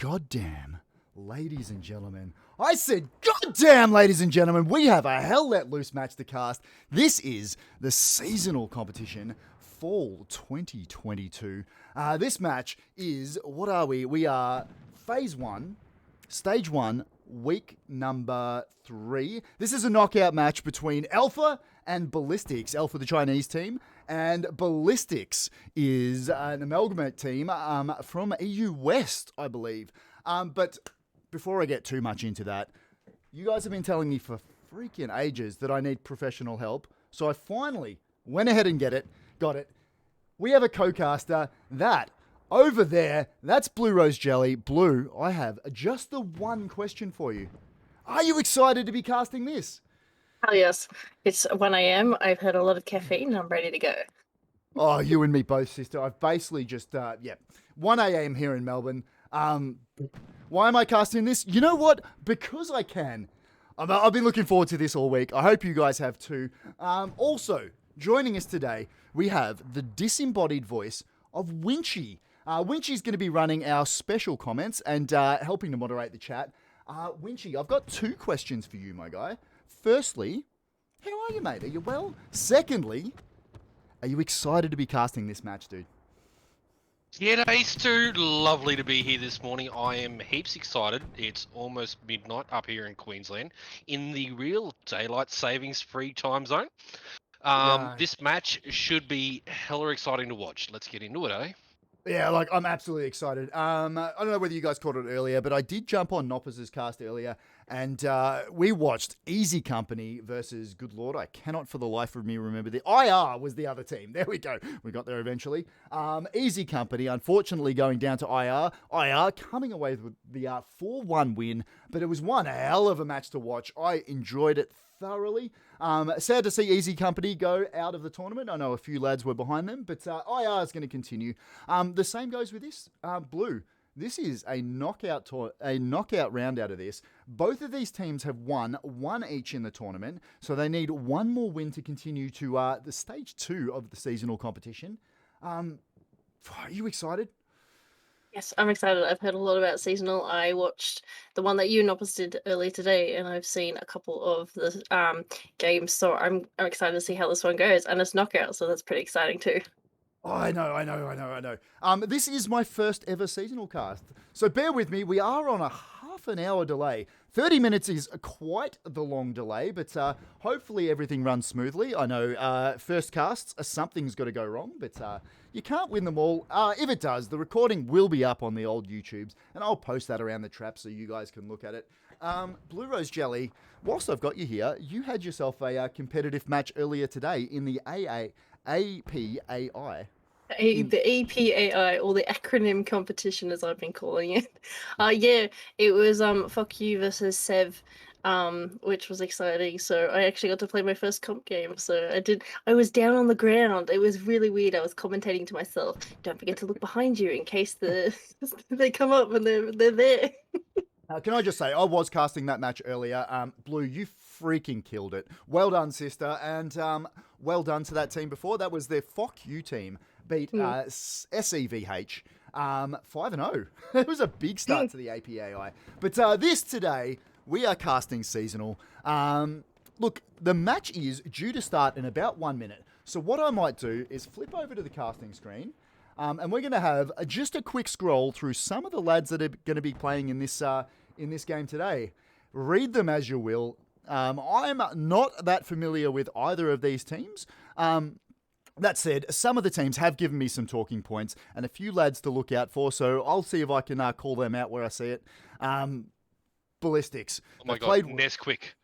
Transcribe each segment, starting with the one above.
goddamn, ladies and gentlemen. I said, goddamn, ladies and gentlemen, we have a hell let loose match to cast. This is the seasonal competition, Fall 2022. This match is, what are we? We are Phase 1, Stage 1, Week number 3. This is a knockout match between ALPHA and BALLISTIX. ALPHA, the Chinese team, and BALLISTIX is an amalgamate team from EU West, I believe. But before I get too much into that, you guys have been telling me for freaking ages that I need professional help. So I finally went ahead and got it. We have a co-caster. That over there, that's Blue Rose Jelly. Blue, I have just the one question for you. Are you excited to be casting this? Oh, yes. It's 1 a.m. I've had a lot of caffeine. I'm ready to go. Oh, you and me both, sister. I've basically just, 1 a.m. here in Melbourne. Why am I casting this? You know what? Because I can. I've been looking forward to this all week. I hope you guys have too. Also, joining us today, we have the disembodied voice of Winchy. Winchy's going to be running our special comments and helping to moderate the chat. Winchy, I've got 2 questions for you, my guy. Firstly, how are you, mate? Are you well? Secondly, are you excited to be casting this match, dude? Yeah, Ace 2, lovely to be here this morning. I am heaps excited. It's almost midnight up here in Queensland in the real daylight savings free time zone. This match should be hella exciting to watch. Let's get into it, eh? Yeah, I'm absolutely excited. I don't know whether you guys caught it earlier, but I did jump on Noppers' cast earlier, and we watched Easy Company versus, good Lord, I cannot for the life of me remember the IR was the other team. There we go. We got there eventually. Easy Company, unfortunately, going down to IR. IR coming away with the 4-1 win, but it was one hell of a match to watch. I enjoyed it thoroughly. Sad to see Easy Company go out of the tournament. I know a few lads were behind them, but IR is going to continue. The same goes with this. Blue, this is a knockout round out of this. Both of these teams have won one each in the tournament, so they need one more win to continue to the stage 2 of the seasonal competition. Are you excited? Yes, I'm excited. I've heard a lot about seasonal. I watched the one that you and Noppers did earlier today, and I've seen a couple of the games, so I'm excited to see how this one goes. And it's knockout, so that's pretty exciting too. Oh, I know. This is my first ever seasonal cast, so bear with me. We are on a half an hour delay. 30 minutes is quite the long delay, but hopefully everything runs smoothly. I know first casts, something's got to go wrong, but you can't win them all. If it does, the recording will be up on the old YouTubes, and I'll post that around the trap so you guys can look at it. Blue Rose Jelly, whilst I've got you here, you had yourself a competitive match earlier today in the APAI. The APAI, or the acronym competition, as I've been calling it. It was Fuck You versus Sev, which was exciting. So I actually got to play my first comp game. So I was down on the ground. It was really weird. I was commentating to myself. Don't forget to look behind you in case they come up and they're there. Can I just say, I was casting that match earlier. Blue, you freaking killed it. Well done, sister, and well done to that team before. That was their Fuck You team. Beat SEVH 5-0. It was a big start to the APAI. But this today, we are casting seasonal. Look, the match is due to start in about 1 minute. So what I might do is flip over to the casting screen, and we're going to have just a quick scroll through some of the lads that are going to be playing in this game today. Read them as you will. I'm not that familiar with either of these teams. That said, some of the teams have given me some talking points and a few lads to look out for, so I'll see if I can call them out where I see it. BALLISTIX. Oh my God, Nesquik.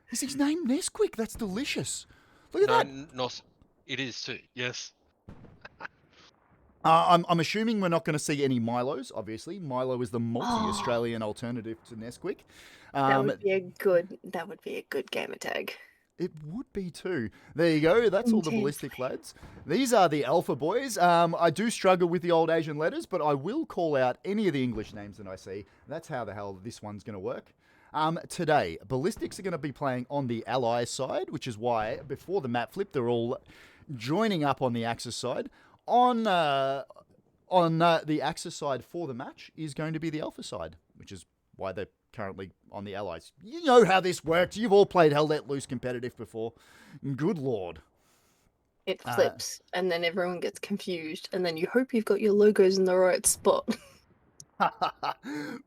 Is his name Nesquik? That's delicious. Look at that. No, it is too, yes. I'm assuming we're not going to see any Milos, obviously. Milo is the multi-Australian alternative to Nesquik. That would be a good gamer tag. It would be too. There you go. That's all the BALLISTIC lads. These are the ALPHA boys. I do struggle with the old Asian letters, but I will call out any of the English names that I see. That's how the hell this one's going to work. Today, BALLISTIX are going to be playing on the Ally side, which is why before the map flip, they're all joining up on the Axis side. On on the Axis side for the match is going to be the Alpha side, which is why they're currently on the Allies. You know how this works. You've all played Hell Let Loose competitive before. Good lord. It flips, and then everyone gets confused, and then you hope you've got your logos in the right spot.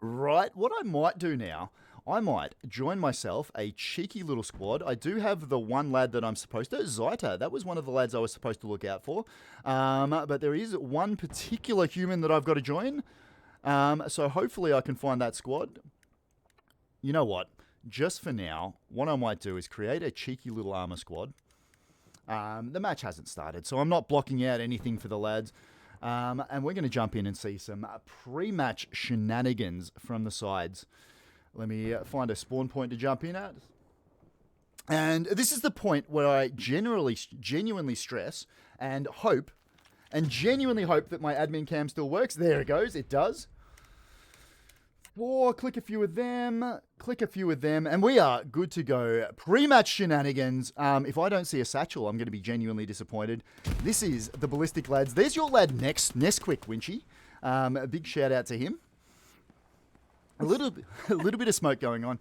Right. What I might do now, I might join myself a cheeky little squad. I do have the one lad that I'm supposed to, Zaita. That was one of the lads I was supposed to look out for. But there is one particular human that I've got to join. So hopefully I can find that squad. You know what? Just for now, what I might do is create a cheeky little armor squad. The match hasn't started, so I'm not blocking out anything for the lads. And we're going to jump in and see some pre-match shenanigans from the sides. Let me find a spawn point to jump in at. And this is the point where I genuinely stress and genuinely hope that my admin cam still works. There it goes. It does. Click a few of them, and we are good to go. Pre-match shenanigans. If I don't see a satchel, I'm going to be genuinely disappointed. This is the Ballistic lads. There's your lad Nesquik Winchy. A big shout out to him. A little bit of smoke going on.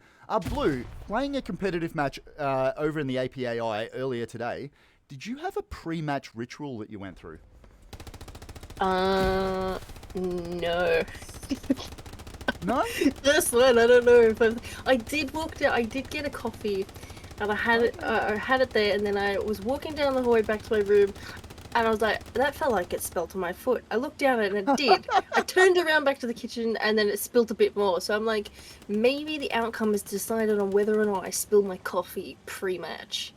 Blue, playing a competitive match over in the APAI earlier today. Did you have a pre-match ritual that you went through? No. No? This one, I don't know if I did walk down. I did get a coffee, and I had it. I had it there, and then I was walking down the hallway back to my room, and I was like, "That felt like it spilled on my foot." I looked down and it did. I turned around back to the kitchen, and then it spilled a bit more. So I'm like, maybe the outcome is decided on whether or not I spilled my coffee pre-match.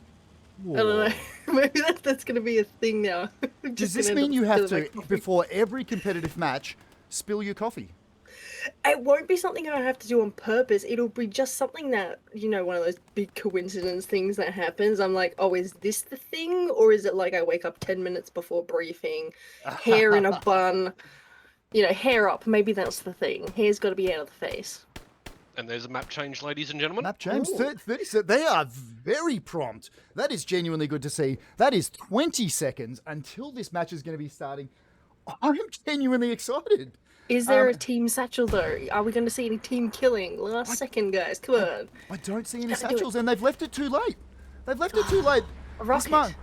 I don't know. Maybe that's going to be a thing now. Does this mean you have to, before every competitive match, spill your coffee? It won't be something I have to do on purpose. It'll be just something that, one of those big coincidence things that happens. I'm like, oh, is this the thing? Or is it like I wake up 10 minutes before briefing, hair in a bun, hair up. Maybe that's the thing. Hair's got to be out of the face. And there's a map change, ladies and gentlemen. Map change, 30. They are very prompt. That is genuinely good to see. That is 20 seconds until this match is going to be starting. I'm genuinely excited. Is there a team satchel, though? Are we going to see any team killing? Last second, guys. Come on. I don't see any satchels, and they've left it too late. Rocket.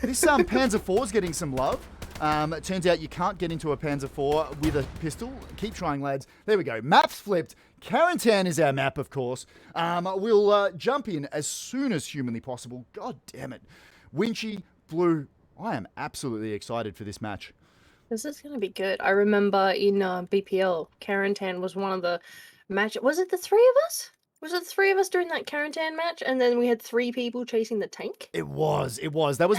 This Panzer IV is getting some love. It turns out you can't get into a Panzer IV with a pistol. Keep trying, lads. There we go. Maps flipped. Carentan is our map, of course. We'll jump in as soon as humanly possible. God damn it. Winchy, Blue, I am absolutely excited for this match. This is going to be good. I remember in BPL, Carentan was one of the matches. Was it the three of us? Was it the three of us during that Carentan match? And then we had 3 people chasing the tank? It was. That was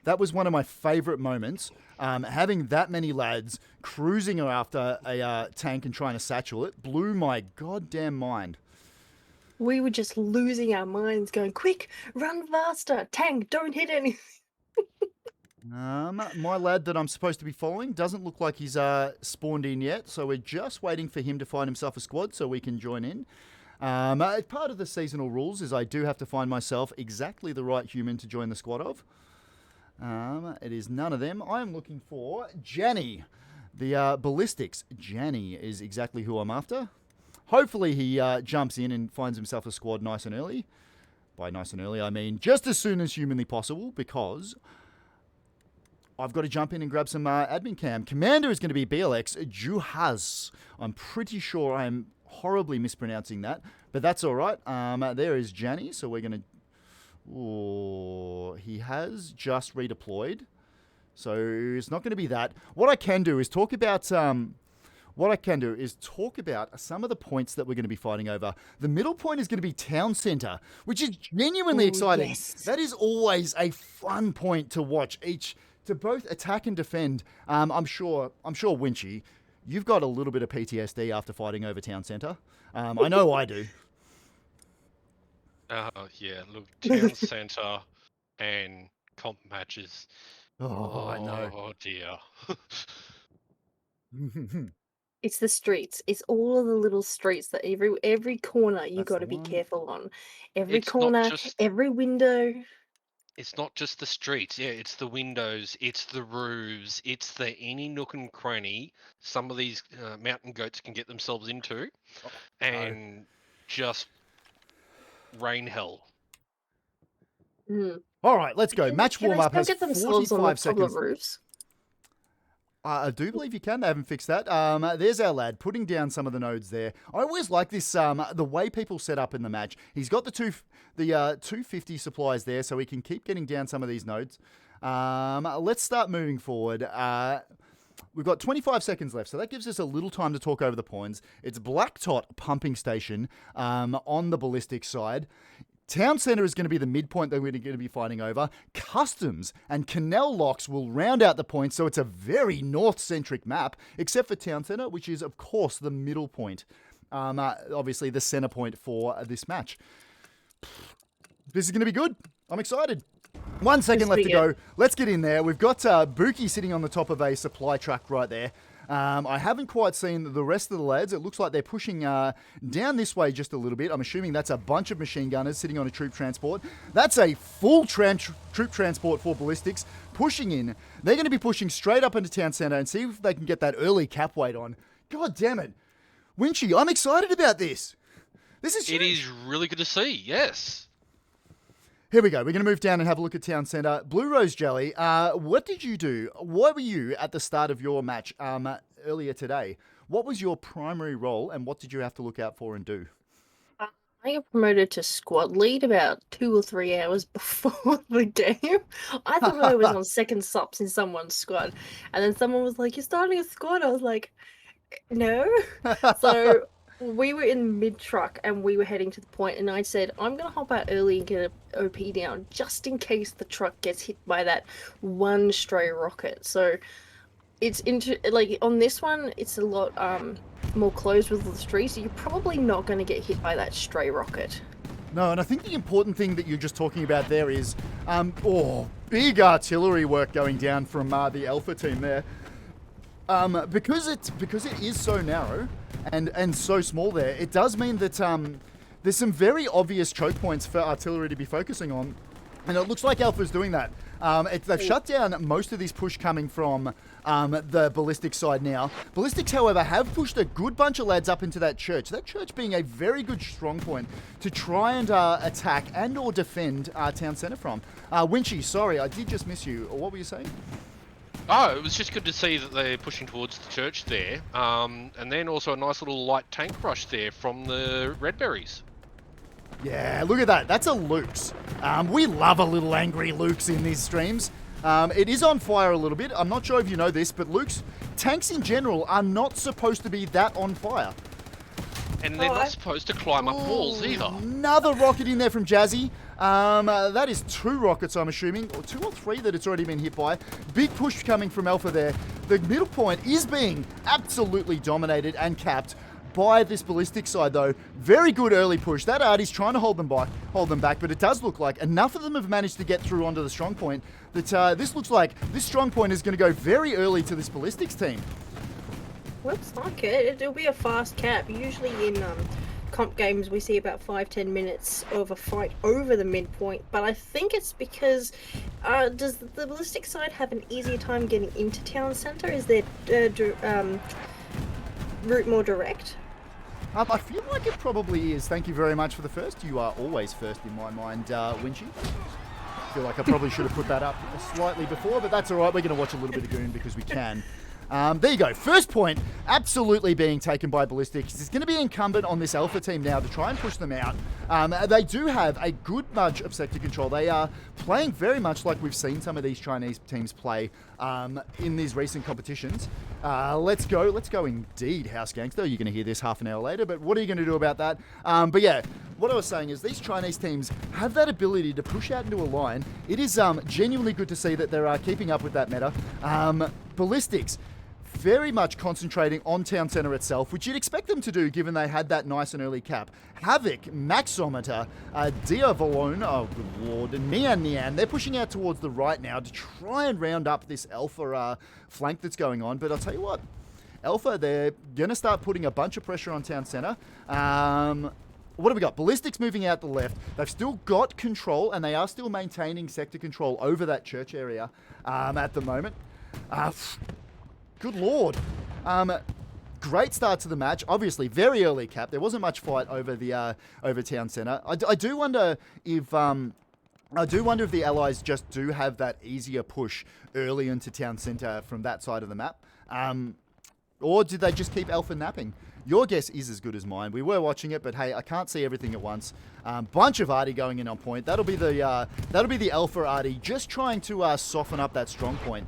that was one of my favourite moments. Having that many lads cruising after a tank and trying to satchel it blew my goddamn mind. We were just losing our minds going, quick, run faster, tank, don't hit anything. My lad that I'm supposed to be following doesn't look like he's spawned in yet, so we're just waiting for him to find himself a squad so we can join in. Part of the seasonal rules is I do have to find myself exactly the right human to join the squad of. It is none of them. I am looking for Janny, the Ballistics. Janny is exactly who I'm after. Hopefully he jumps in and finds himself a squad nice and early. By nice and early, I mean just as soon as humanly possible, because I've got to jump in and grab some admin cam. Commander is going to be BLX Juhaz. I'm pretty sure I'm horribly mispronouncing that, but that's all right. There is Janny, so we're going to... he has just redeployed, so it's not going to be that. What I can do is talk about... some of the points that we're going to be fighting over. The middle point is going to be Town Centre, which is genuinely exciting. Yes. That is always a fun point to watch to both attack and defend. I'm sure, Winchy, you've got a little bit of PTSD after fighting over Town Centre. I know I do. Yeah, look, Town Centre and comp matches. I know. Oh, dear. It's the streets. It's all of the little streets that every corner you That's got the to be one. careful on. Every It's not corner, just- every window. It's not just the streets. Yeah, it's the windows, it's the roofs, it's the any nook and cranny some of these mountain goats can get themselves into, and just rain hell. Mm. All right, let's go. Match Can they warm-up still has get themselves on the 45 top of seconds. roofs? I do believe you can. They haven't fixed that. There's our lad putting down some of the nodes there. I always like this. The way people set up in the match. He's got the 250 supplies there, so he can keep getting down some of these nodes. Let's start moving forward. We've got 25 seconds left, so that gives us a little time to talk over the points. It's Black Tot pumping station on the ballistics side. Town Centre is going to be the midpoint that we're going to be fighting over. Customs and Canal Locks will round out the points, so it's a very north-centric map, except for Town Centre, which is, of course, the middle point. Obviously, the centre point for this match. This is going to be good. I'm excited. 1 second left to go. Let's get in there. We've got Buki sitting on the top of a supply truck right there. I haven't quite seen the rest of the lads. It looks like they're pushing down this way just a little bit. I'm assuming that's a bunch of machine gunners sitting on a troop transport. That's a full troop transport for ballistics pushing in. They're going to be pushing straight up into Town Centre and see if they can get that early cap weight on. God damn it. Winchy, I'm excited about this. This is huge. It is really good to see, yes. Here we go. We're going to move down and have a look at Town Centre. Blue Rose Jelly, what did you do? What were you at the start of your match earlier today? What was your primary role and what did you have to look out for and do? I got promoted to squad lead about 2 or 3 hours before the game. I thought I was on second subs in someone's squad. And then someone was like, "You're starting a squad." I was like, "No." So we were in mid-truck and we were heading to the point, and I said, "I'm going to hop out early and get an OP down just in case the truck gets hit by that one stray rocket." So it's like on this one, it's a lot more closed with the streets, so you're probably not going to get hit by that stray rocket. No, and I think the important thing that you're just talking about there is, big artillery work going down from the Alpha team there. Because it is so narrow and so small there, it does mean that there's some very obvious choke points for artillery to be focusing on, and it looks like Alpha's doing that. They've shut down most of this push coming from the ballistics side now. Ballistics, however, have pushed a good bunch of lads up into that church. That church being a very good strong point to try and attack and or defend Town Centre from. Winchy, sorry, I did just miss you. What were you saying? Oh, it was just good to see that they're pushing towards the church there. And then also a nice little light tank rush there from the Redberries. Yeah, look at that. That's a Luke's. We love a little angry Luke's in these streams. It is on fire a little bit. I'm not sure if you know this, but Luke's tanks in general are not supposed to be that on fire. And they're not supposed to climb up walls either. Another rocket in there from Jazzy. That is 2 rockets, I'm assuming, or 2 or 3 that it's already been hit by. Big push coming from Alpha there. The middle point is being absolutely dominated and capped by this ballistic side, though. Very good early push. That Artie's trying to hold them back, but it does look like enough of them have managed to get through onto the strong point that this looks like this strong point is going to go very early to this ballistics team. Looks like it. It'll be a fast cap. Usually in comp games we see about 5-10 minutes of a fight over the midpoint, but I think it's because does the ballistic side have an easier time getting into Town Centre? Is their route more direct? I feel like it probably is. Thank you very much for the first. You are always first in my mind, Winchy. I feel like I probably should have put that up slightly before, but that's all right. We're going to watch a little bit of Goon because we can. There you go. First point absolutely being taken by Ballistics. It's going to be incumbent on this Alpha team now to try and push them out. They do have a good bunch of sector control. They are playing very much like we've seen some of these Chinese teams play in these recent competitions. Let's go indeed, House Gangster. You're going to hear this half an hour later, but what are you going to do about that? But yeah, what I was saying is these Chinese teams have that ability to push out into a line. It is genuinely good to see that they're keeping up with that meta. Ballistics very much concentrating on Town Centre itself, which you'd expect them to do given they had that nice and early cap. Havoc, Maxometer, Diavolone, oh good lord, and Nian, they're pushing out towards the right now to try and round up this Alpha flank that's going on. But I'll tell you what, Alpha, they're going to start putting a bunch of pressure on Town Centre. what have we got? Ballistics moving out the left. They've still got control, and they are still maintaining sector control over that church area at the moment. Good lord. Great start to the match. Obviously, very early cap. There wasn't much fight over the over town centre. I do wonder if the Allies just do have that easier push early into town centre from that side of the map, or did they just keep Alpha napping? Your guess is as good as mine. We were watching it, but hey, I can't see everything at once. Bunch of Arty going in on point. That'll be the Alpha Arty just trying to soften up that strong point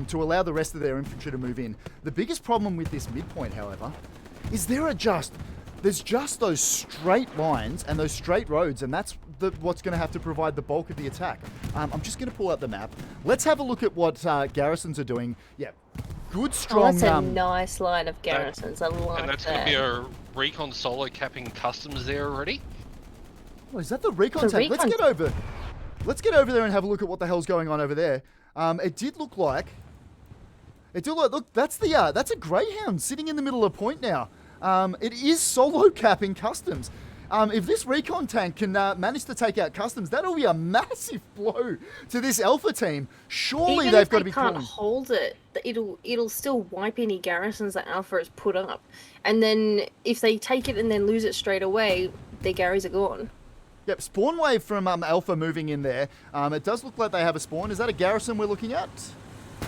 to allow the rest of their infantry to move in. The biggest problem with this midpoint, however, is there's just those straight lines and those straight roads, and that's what's going to have to provide the bulk of the attack. I'm just going to pull out the map. Let's have a look at what garrisons are doing. Yeah. Good, strong... that's a nice line of garrisons. I like that. And that's going to be a recon solo capping customs there already. Oh, is that the recon tank? Let's get over there and have a look at what the hell's going on over there. It did look like... Look, that's a Greyhound sitting in the middle of point now. It is solo capping customs. If this recon tank can manage to take out customs, that'll be a massive blow to this Alpha team. Surely they've got to be calling. Even if they can't hold it, it'll still wipe any garrisons that Alpha has put up. And then if they take it and then lose it straight away, their garries are gone. Yep, spawn wave from Alpha moving in there. It does look like they have a spawn. Is that a garrison we're looking at?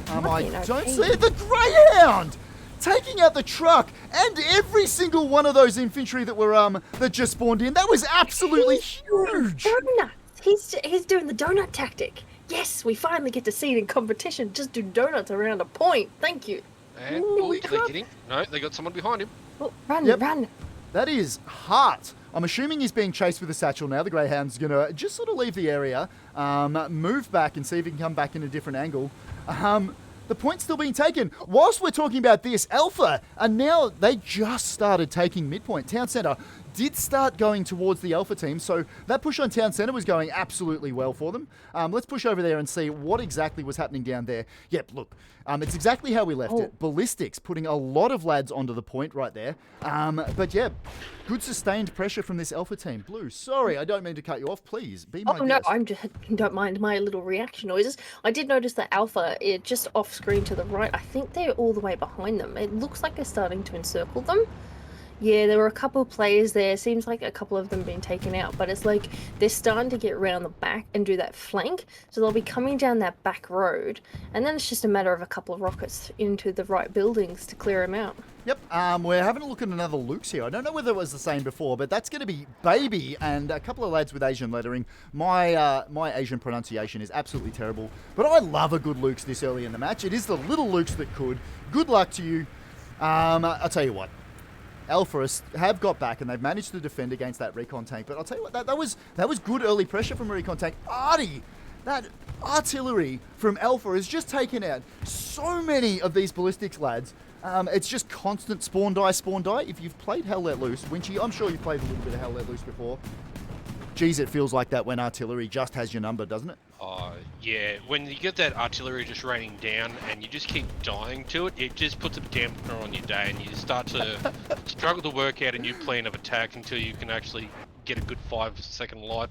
I don't see it. The Greyhound! Taking out the truck and every single one of those infantry that were that just spawned in. That was absolutely huge. Donuts. He's doing the donut tactic. Yes, we finally get to see it in competition. Just do donuts around a point. Thank you. And no, they got someone behind him. Oh, run. That is Hart. I'm assuming he's being chased with a satchel now. The Greyhound's going to just sort of leave the area, move back and see if he can come back in a different angle. The point's still being taken. Whilst we're talking about this, Alpha are now, they just started taking midpoint. Town Centre did start going towards the Alpha team, so that push on Town Centre was going absolutely well for them. Let's push over there and see what exactly was happening down there. Yep, look, it's exactly how we left it. Ballistics putting a lot of lads onto the point right there. But yeah, good sustained pressure from this Alpha team. Blue, sorry, I don't mean to cut you off. Please, be my guest. No, don't mind my little reaction noises. I did notice that Alpha, just off screen to the right, I think they're all the way behind them. It looks like they're starting to encircle them. Yeah, there were a couple of players there. Seems like a couple of them being taken out, but it's like they're starting to get around the back and do that flank. So they'll be coming down that back road, and then it's just a matter of a couple of rockets into the right buildings to clear them out. Yep, we're having a look at another Luke's here. I don't know whether it was the same before, but that's going to be Baby and a couple of lads with Asian lettering. My Asian pronunciation is absolutely terrible, but I love a good Luke's this early in the match. It is the little Luke's that could. Good luck to you. I'll tell you what. Alpha have got back and they've managed to defend against that recon tank. But I'll tell you what, that was good early pressure from a recon tank. Arty, that artillery from Alpha has just taken out so many of these ballistics lads. It's just constant spawn die. If you've played Hell Let Loose, Winchy, I'm sure you've played a little bit of Hell Let Loose before. Geez, it feels like that when artillery just has your number, doesn't it? Yeah, when you get that artillery just raining down and you just keep dying to it, it just puts a dampener on your day and you start to struggle to work out a new plan of attack until you can actually get a good 5-second life.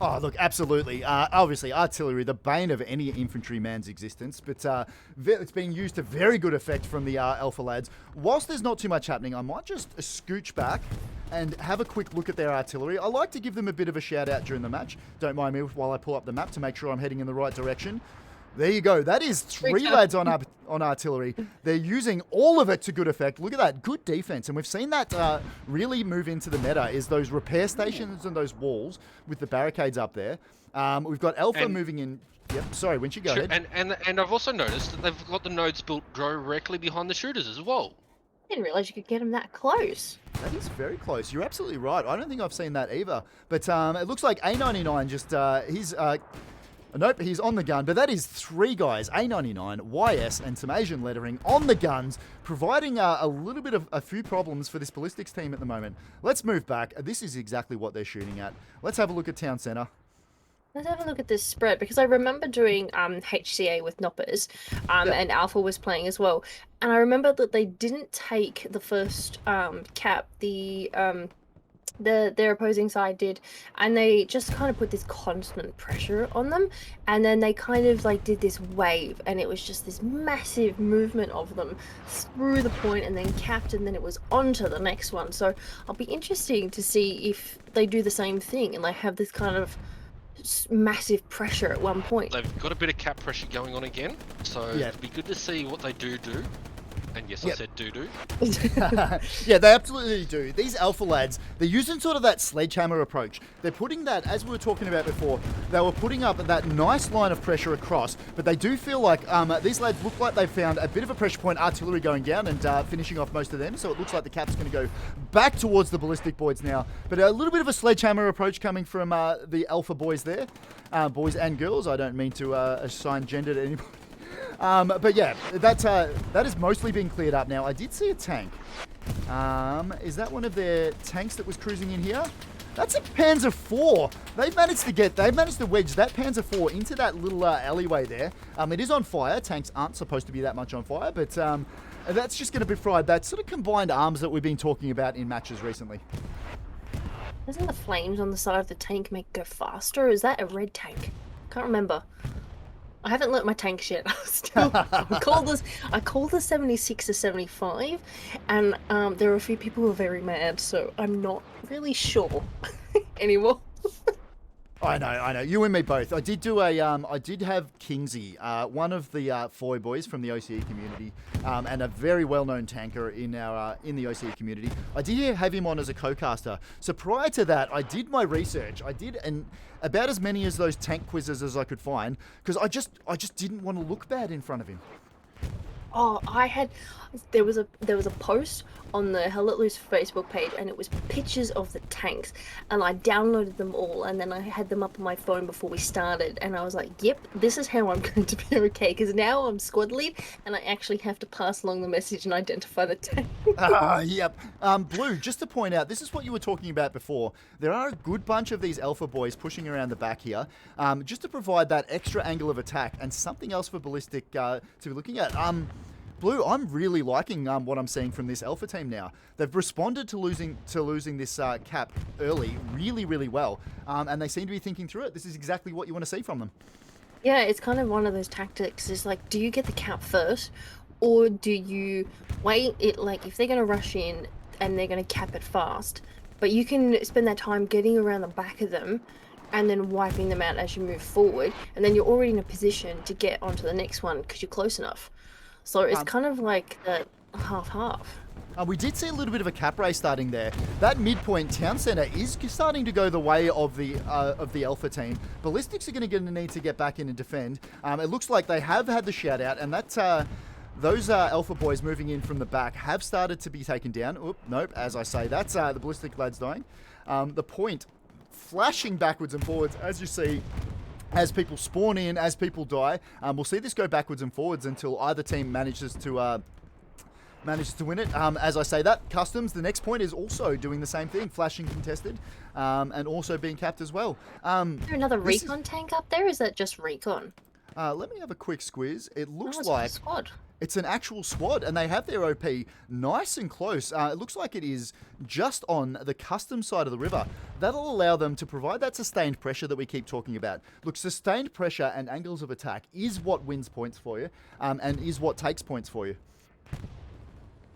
Oh, look, absolutely. Obviously, artillery, the bane of any infantryman's existence, but it's being used to very good effect from the Alpha lads. Whilst there's not too much happening, I might just scooch back and have a quick look at their artillery. I like to give them a bit of a shout out during the match. Don't mind me while I pull up the map to make sure I'm heading in the right direction. There you go. That is 3 lads on artillery. They're using all of it to good effect. Look at that. Good defense. And we've seen that really move into the meta is those repair stations and those walls with the barricades up there. We've got Alpha moving in. Yep. Sorry, Winchy, go ahead. And I've also noticed that they've got the nodes built directly behind the shooters as well. I didn't realise you could get them that close. That is very close. You're absolutely right. I don't think I've seen that either. But it looks like A99 just... Nope, he's on the gun, but that is 3 guys, A99, YS, and some Asian lettering on the guns, providing a little bit of a few problems for this ballistics team at the moment. Let's move back. This is exactly what they're shooting at. Let's have a look at Town Centre. Let's have a look at this spread, because I remember doing HCA with Knoppers, and Alpha was playing as well. And I remember that they didn't take the first cap, the their opposing side did, and they just kind of put this constant pressure on them, and then they kind of like did this wave, and it was just this massive movement of them through the point and then capped, and then it was on to the next one. So I'll be interesting to see if they do the same thing and they have this kind of massive pressure at one point. They've got a bit of cap pressure going on again, so it'd be good to see what they do. And yes, I said do. Yeah, they absolutely do. These alpha lads, they're using sort of that sledgehammer approach. They're putting that, as we were talking about before, they were putting up that nice line of pressure across, but they do feel like these lads look like they've found a bit of a pressure point artillery going down and finishing off most of them, so it looks like the cap's going to go back towards the ballistic boys now. But a little bit of a sledgehammer approach coming from the alpha boys there. Boys and girls, I don't mean to assign gender to anybody. But yeah, that is mostly being cleared up now. I did see a tank. Is that one of their tanks that was cruising in here? That's a Panzer IV. They've managed to wedge that Panzer IV into that little alleyway there. It is on fire. Tanks aren't supposed to be that much on fire, but that's just going to be fried. That sort of combined arms that we've been talking about in matches recently. Doesn't the flames on the side of the tank make it go faster, or is that a red tank? Can't remember. I haven't learnt my tanks yet. I called the 76 a 75, and there are a few people who are very mad, so I'm not really sure anymore. I know. You and me both. I did do I did have Kingsy, one of the Foy boys from the OCE community, and a very well-known tanker in the OCE community. I did have him on as a co-caster. So prior to that, I did my research. I did about as many as those tank quizzes as I could find, because I just didn't want to look bad in front of him. Oh, there was a post on the Hell Let Loose Facebook page, and it was pictures of the tanks, and I downloaded them all, and then I had them up on my phone before we started, and I was like, yep, this is how I'm going to be okay, because now I'm squad lead, and I actually have to pass along the message and identify the tank. Yep. Blue, just to point out, this is what you were talking about before. There are a good bunch of these alpha boys pushing around the back here, just to provide that extra angle of attack, and something else for Ballistic to be looking at. Blue, I'm really liking what I'm seeing from this alpha team now. They've responded to losing this cap early really, really well, and they seem to be thinking through it. This is exactly what you want to see from them. Yeah, it's kind of one of those tactics. Is like, do you get the cap first, or do you wait? Like, if they're going to rush in and they're going to cap it fast, but you can spend that time getting around the back of them and then wiping them out as you move forward, and then you're already in a position to get onto the next one because you're close enough. So it's kind of like that half-half. We did see a little bit of a cap race starting there. That midpoint town centre is starting to go the way of the alpha team. Ballistics are going to need to get back in and defend. It looks like they have had the shout out, and that those alpha boys moving in from the back have started to be taken down. Oop, nope, as I say, that's the ballistic lads dying. The point flashing backwards and forwards, as you see. As people spawn in, as people die, we'll see this go backwards and forwards until either team manages to win it. As I say that, Customs, the next point, is also doing the same thing, flashing contested, and also being capped as well. Is there another recon tank up there? Or is that just recon? Let me have a quick squiz. It looks it's like a squad. It's an actual squad, and they have their OP nice and close. It looks like it is just on the custom side of the river. That'll allow them to provide that sustained pressure that we keep talking about. Look, sustained pressure and angles of attack is what wins points for you, and is what takes points for you.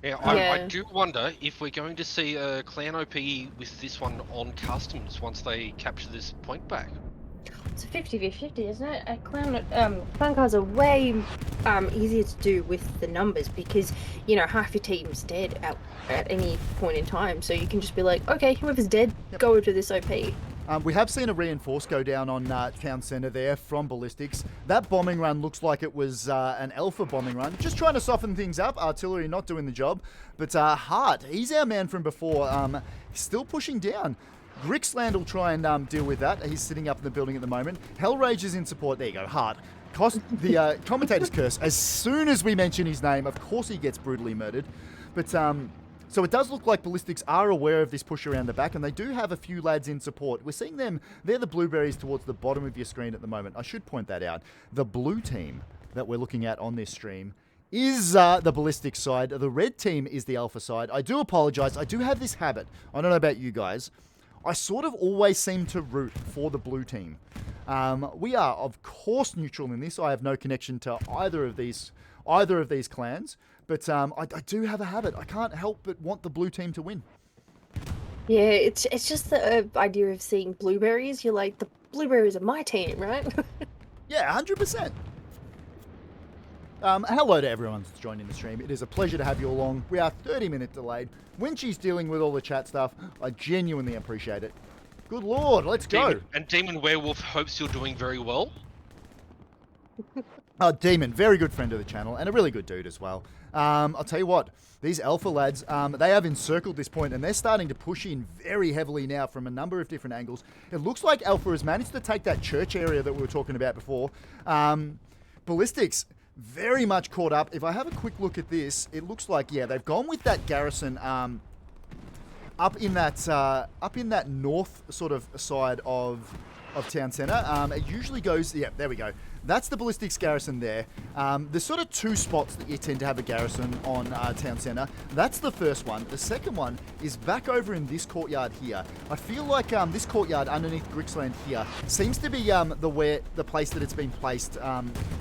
Yeah, I do wonder if we're going to see a clan OP with this one on customs once they capture this point back. It's a 50v50, isn't it? Clan cards are way easier to do with the numbers because, you know, half your team's dead at any point in time. So you can just be like, okay, whoever's dead, go over to this OP. We have seen a reinforce go down on town centre there from Ballistics. That bombing run looks like it was an alpha bombing run. Just trying to soften things up. Artillery not doing the job. But Hart, he's our man from before. Still pushing down. Grixland will try and deal with that. He's sitting up in the building at the moment. Hellrage is in support. There you go, Hart. The commentator's curse. As soon as we mention his name, of course he gets brutally murdered. But so it does look like Ballistics are aware of this push around the back, and they do have a few lads in support. We're seeing them. They're the blueberries towards the bottom of your screen at the moment. I should point that out. The blue team that we're looking at on this stream is the ballistic side. The red team is the alpha side. I do apologize. I do have this habit. I don't know about you guys. I sort of always seem to root for the blue team. We are, of course, neutral in this. I have no connection to either of these clans. But I do have a habit. I can't help but want the blue team to win. Yeah, it's just the idea of seeing blueberries. You're like, the blueberries are my team, right? Yeah, 100%. Hello to everyone that's joining the stream. It is a pleasure to have you along. We are 30-minute delayed. When she's dealing with all the chat stuff, I genuinely appreciate it. Good Lord, let's go. Demon Werewolf hopes you're doing very well. Demon, very good friend of the channel and a really good dude as well. I'll tell you what, these alpha lads, they have encircled this point and they're starting to push in very heavily now from a number of different angles. It looks like alpha has managed to take that church area that we were talking about before. Ballistics, very much caught up. If I have a quick look at this, it looks like, yeah, they've gone with that garrison up in that north sort of side of town centre. It usually goes, yeah, there we go. That's the ballistics garrison there. There's sort of two spots that you tend to have a garrison on town centre. That's the first one. The second one is back over in this courtyard here. I feel like this courtyard underneath Grixland here seems to be the place that it's been placed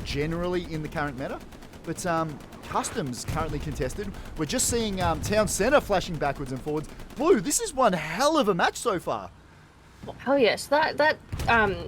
generally in the current meta. But customs currently contested. We're just seeing town centre flashing backwards and forwards. Blue, this is one hell of a match so far. Oh yes, that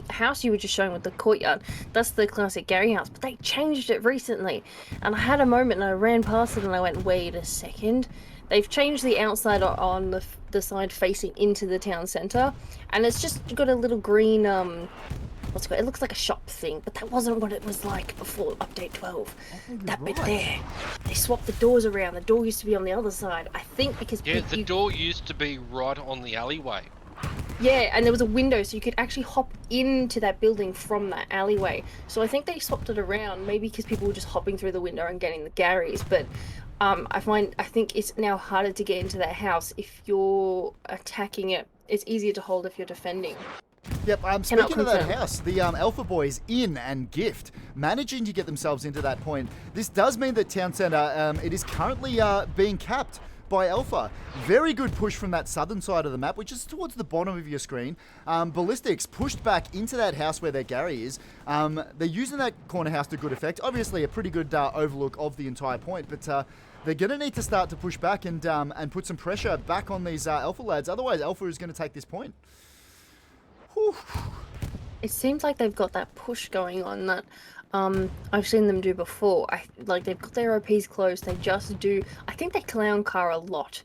house you were just showing with the courtyard, that's the classic Gary house, but they changed it recently. And I had a moment and I ran past it and I went, wait a second. They've changed the outside on the side facing into the town centre, and it's just got a little green, what's it called? It looks like a shop thing, but that wasn't what it was like before update 12. That bit there. They swapped the doors around. The door used to be on the other side. I think because the door used to be right on the alleyway. Yeah, and there was a window, so you could actually hop into that building from that alleyway. So I think they swapped it around, maybe because people were just hopping through the window and getting the Garys. But I think it's now harder to get into that house. If you're attacking it, it's easier to hold if you're defending. Yep, speaking of that house, the Alpha Boys, In and Gift, managing to get themselves into that point. This does mean that Town Centre, it is currently being capped by Alpha. Very good push from that southern side of the map, which is towards the bottom of your screen. Ballistics pushed back into that house where their Gary is. They're using that corner house to good effect. Obviously a pretty good overlook of the entire point, but they're going to need to start to push back and put some pressure back on these Alpha lads. Otherwise, Alpha is going to take this point. Whew. It seems like they've got that push going on that I've seen them do before. They've got their OPs close. They just do. I think they clown car a lot,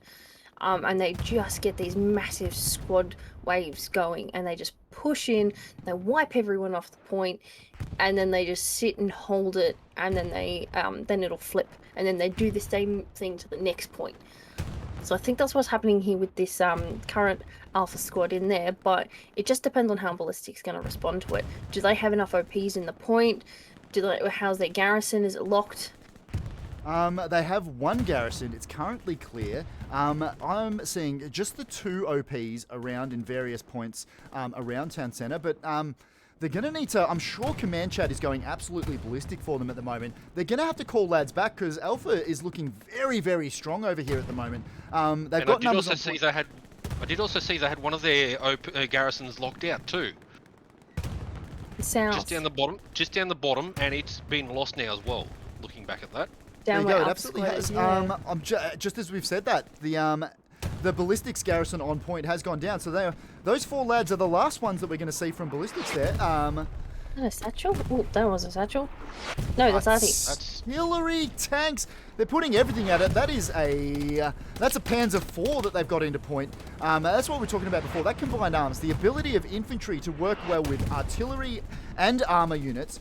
and they just get these massive squad waves going, and they just push in. They wipe everyone off the point, and then they just sit and hold it, and then then it'll flip, and then they do the same thing to the next point. So I think that's what's happening here with this current Alpha squad in there, but it just depends on how Ballistic's going to respond to it. Do they have enough OPs in the point? How's their garrison? Is it locked? They have one garrison. It's currently clear. I'm seeing just the two OPs around in various points around town centre, but they're going to need to... I'm sure Command Chat is going absolutely ballistic for them at the moment. They're going to have to call lads back because Alpha is looking very, very strong over here at the moment. They've got numbers on point. I did also see they had one of their garrisons locked out too. South. Just down the bottom, and it's been lost now as well. Looking back at that. Down there you go. It Alpha absolutely squad, has. yeah. Just as we've said that, the Ballistics garrison on point has gone down. So those four lads are the last ones that we're going to see from Ballistics there. A satchel? Oh, that was a satchel. No, that's artillery tanks. They're putting everything at it. That's a Panzer IV that they've got into point. That's what we were talking about before. That combined arms, the ability of infantry to work well with artillery and armor units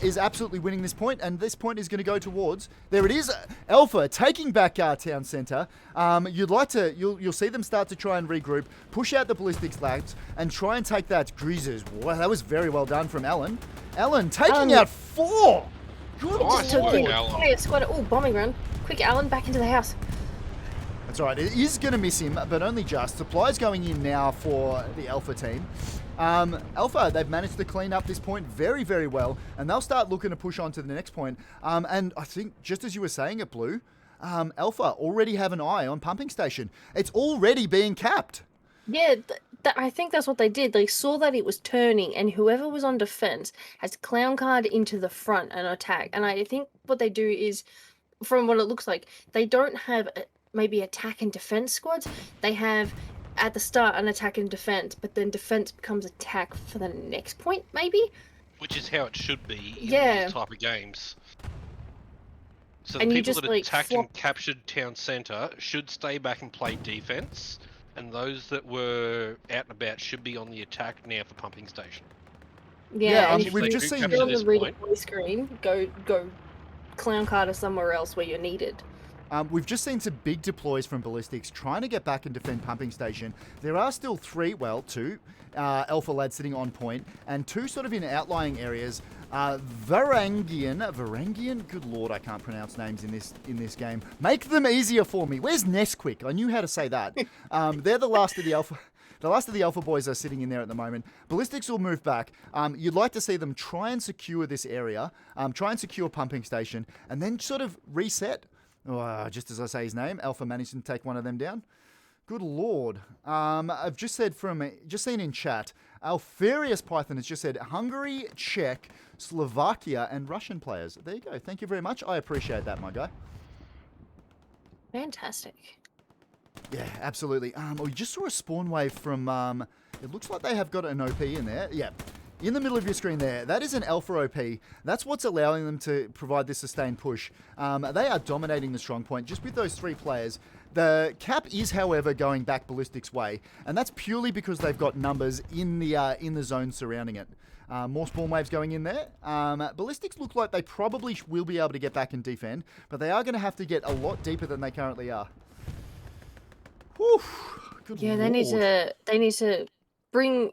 is absolutely winning this point, and this point is going to go towards. There it is, Alpha taking back our town centre. You'll see them start to try and regroup, push out the ballistics lads, and try and take that. Greasers. Wow, that was very well done from Alan. Alan taking out 4. Nice work, Alan. Hey, squad. Oh, bombing run. Quick, Alan, back into the house. That's right. It is going to miss him, but only just. Supplies going in now for the Alpha team. Alpha, they've managed to clean up this point very, very well, and they'll start looking to push on to the next point. And I think, just as you were saying it, Blue, Alpha already have an eye on pumping station. It's already being capped. Yeah, I think that's what they did. They saw that it was turning, and whoever was on defense has clown card into the front and attack. And I think what they do is, from what it looks like, they don't have maybe attack and defense squads. They have at the start an attack and defense, but then defense becomes attack for the next point, maybe. Which is how it should be in Yeah. these type of games. So the And you people just, that like, attacked flop- and captured town centre should stay back and play defence, and those that were out and about should be on the attack now for pumping station. Yeah, and we've if you just seen go on this the point. redeploy screen, go clown card somewhere else where you're needed. We've just seen some big deploys from Ballistics trying to get back and defend pumping station. There are still two Alpha lads sitting on point, and two sort of in outlying areas. Varangian, good lord, I can't pronounce names in this game. Make them easier for me. Where's Nesquik? I knew how to say that. They're the last of the Alpha. The last of the Alpha boys are sitting in there at the moment. Ballistics will move back. You'd like to see them try and secure this area, try and secure pumping station, and then sort of reset. Just as I say his name, Alpha managed to take one of them down. Good lord. I've just seen in chat, Alfarius Python has just said Hungary, Czech, Slovakia, and Russian players. There you go. Thank you very much. I appreciate that, my guy. Fantastic. Yeah, absolutely. We just saw a spawn wave from, it looks like they have got an OP in there. Yeah. In the middle of your screen there, that is an Alpha OP. That's what's allowing them to provide this sustained push. They are dominating the strong point just with those three players. The cap is, however, going back Ballistics' way, and that's purely because they've got numbers in the zone surrounding it. More spawn waves going in there. Ballistics look like they probably will be able to get back and defend, but they are going to have to get a lot deeper than they currently are. Whew, good Yeah, lord. they need to bring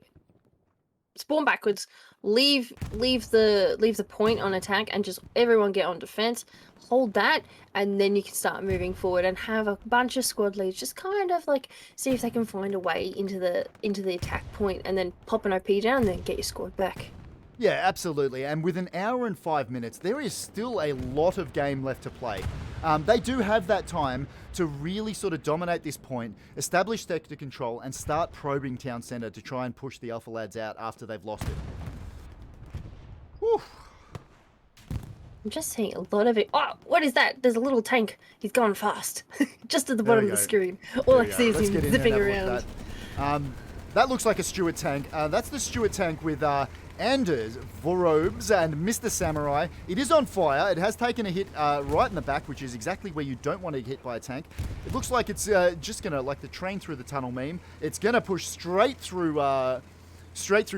spawn backwards, leave the point on attack, and just everyone get on defense, hold that, and then you can start moving forward and have a bunch of squad leads just kind of like see if they can find a way into the attack point, and then pop an OP down and then get your squad back. Yeah, absolutely. And with an hour and 5 minutes, there is still a lot of game left to play. They do have that time to really sort of dominate this point, establish sector control, and start probing town centre to try and push the Alpha lads out after they've lost it. Whew. I'm just seeing a lot of it. Oh, what is that? There's a little tank. He's going fast. Just at the There we bottom of the go. screen. All I There we see go. is Let's him get in there zipping and have a around. look at that. That looks like a Stuart tank. That's the Stuart tank with Anders, Vorobes, and Mr. Samurai. It is on fire. It has taken a hit right in the back, which is exactly where you don't want to get hit by a tank. It looks like it's just going to, like the train through the tunnel meme, it's going to push straight through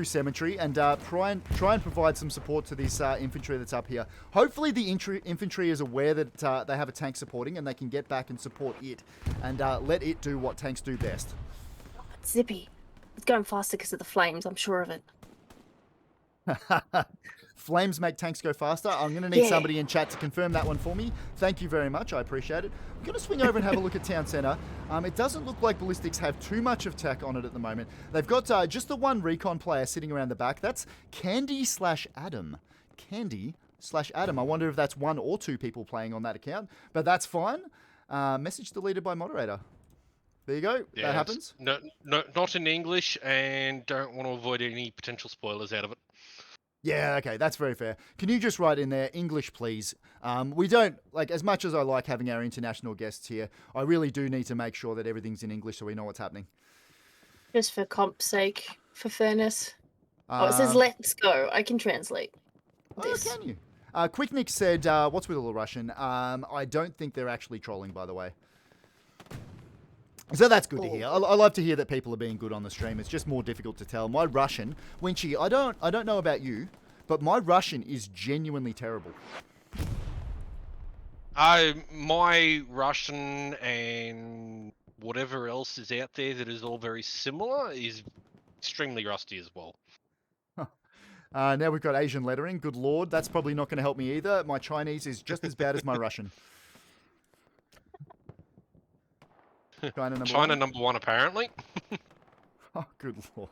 cemetery and try and provide some support to this infantry that's up here. Hopefully the infantry is aware that they have a tank supporting and they can get back and support it and let it do what tanks do best. It's zippy. It's going faster because of the flames, I'm sure of it. Flames make tanks go faster. I'm going to need Yeah. somebody in chat to confirm that one for me. Thank you very much. I appreciate it. I'm going to swing over and have a look at town centre. It doesn't look like Ballistics have too much of tech on it at the moment. They've got just the one recon player sitting around the back. That's Candy/Adam. Candy/Adam. I wonder if that's one or two people playing on that account, but that's fine. Message deleted by moderator. There you go. Yeah, that happens. No, not in English, and don't want to avoid any potential spoilers out of it. Yeah, okay, that's very fair. Can you just write in there, English, please? We don't, like, as much as I like having our international guests here, I really do need to make sure that everything's in English so we know what's happening. Just for comp's sake, for fairness. It says let's go. I can translate this. Can you? Quicknick said, what's with all the Russian? I don't think they're actually trolling, by the way. So that's good to hear. I love to hear that people are being good on the stream. It's just more difficult to tell. My Russian, Winchy, I don't know about you, but my Russian is genuinely terrible. My Russian and whatever else is out there that is all very similar is extremely rusty as well. Now we've got Asian lettering. Good lord, that's probably not going to help me either. My Chinese is just as bad as my Russian. China number one, apparently. Oh, good lord.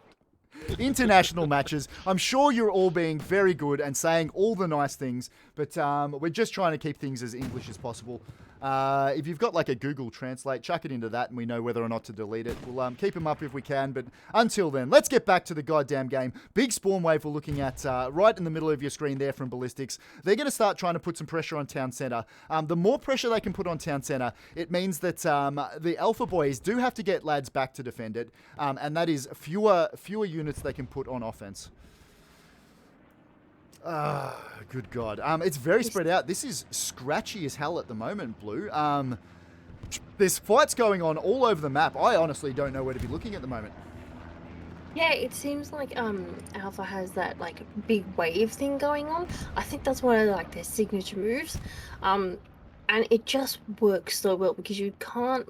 international matches. I'm sure you're all being very good and saying all the nice things, but we're just trying to keep things as English as possible. If you've got like a Google Translate, chuck it into that and we know whether or not to delete it. We'll keep them up if we can, but until then, let's get back to the goddamn game. Big spawn wave we're looking at right in the middle of your screen there from Ballistics. They're going to start trying to put some pressure on Town Centre. The more pressure they can put on Town Centre, it means that the Alpha boys do have to get lads back to defend it, and that is fewer units they can put on offense. Good God. It's very spread out. This is scratchy as hell at the moment, Blue. There's fights going on all over the map. I honestly don't know where to be looking at the moment. Yeah, it seems like Alpha has that like big wave thing going on. I think that's one of like their signature moves. And it just works so well because you can't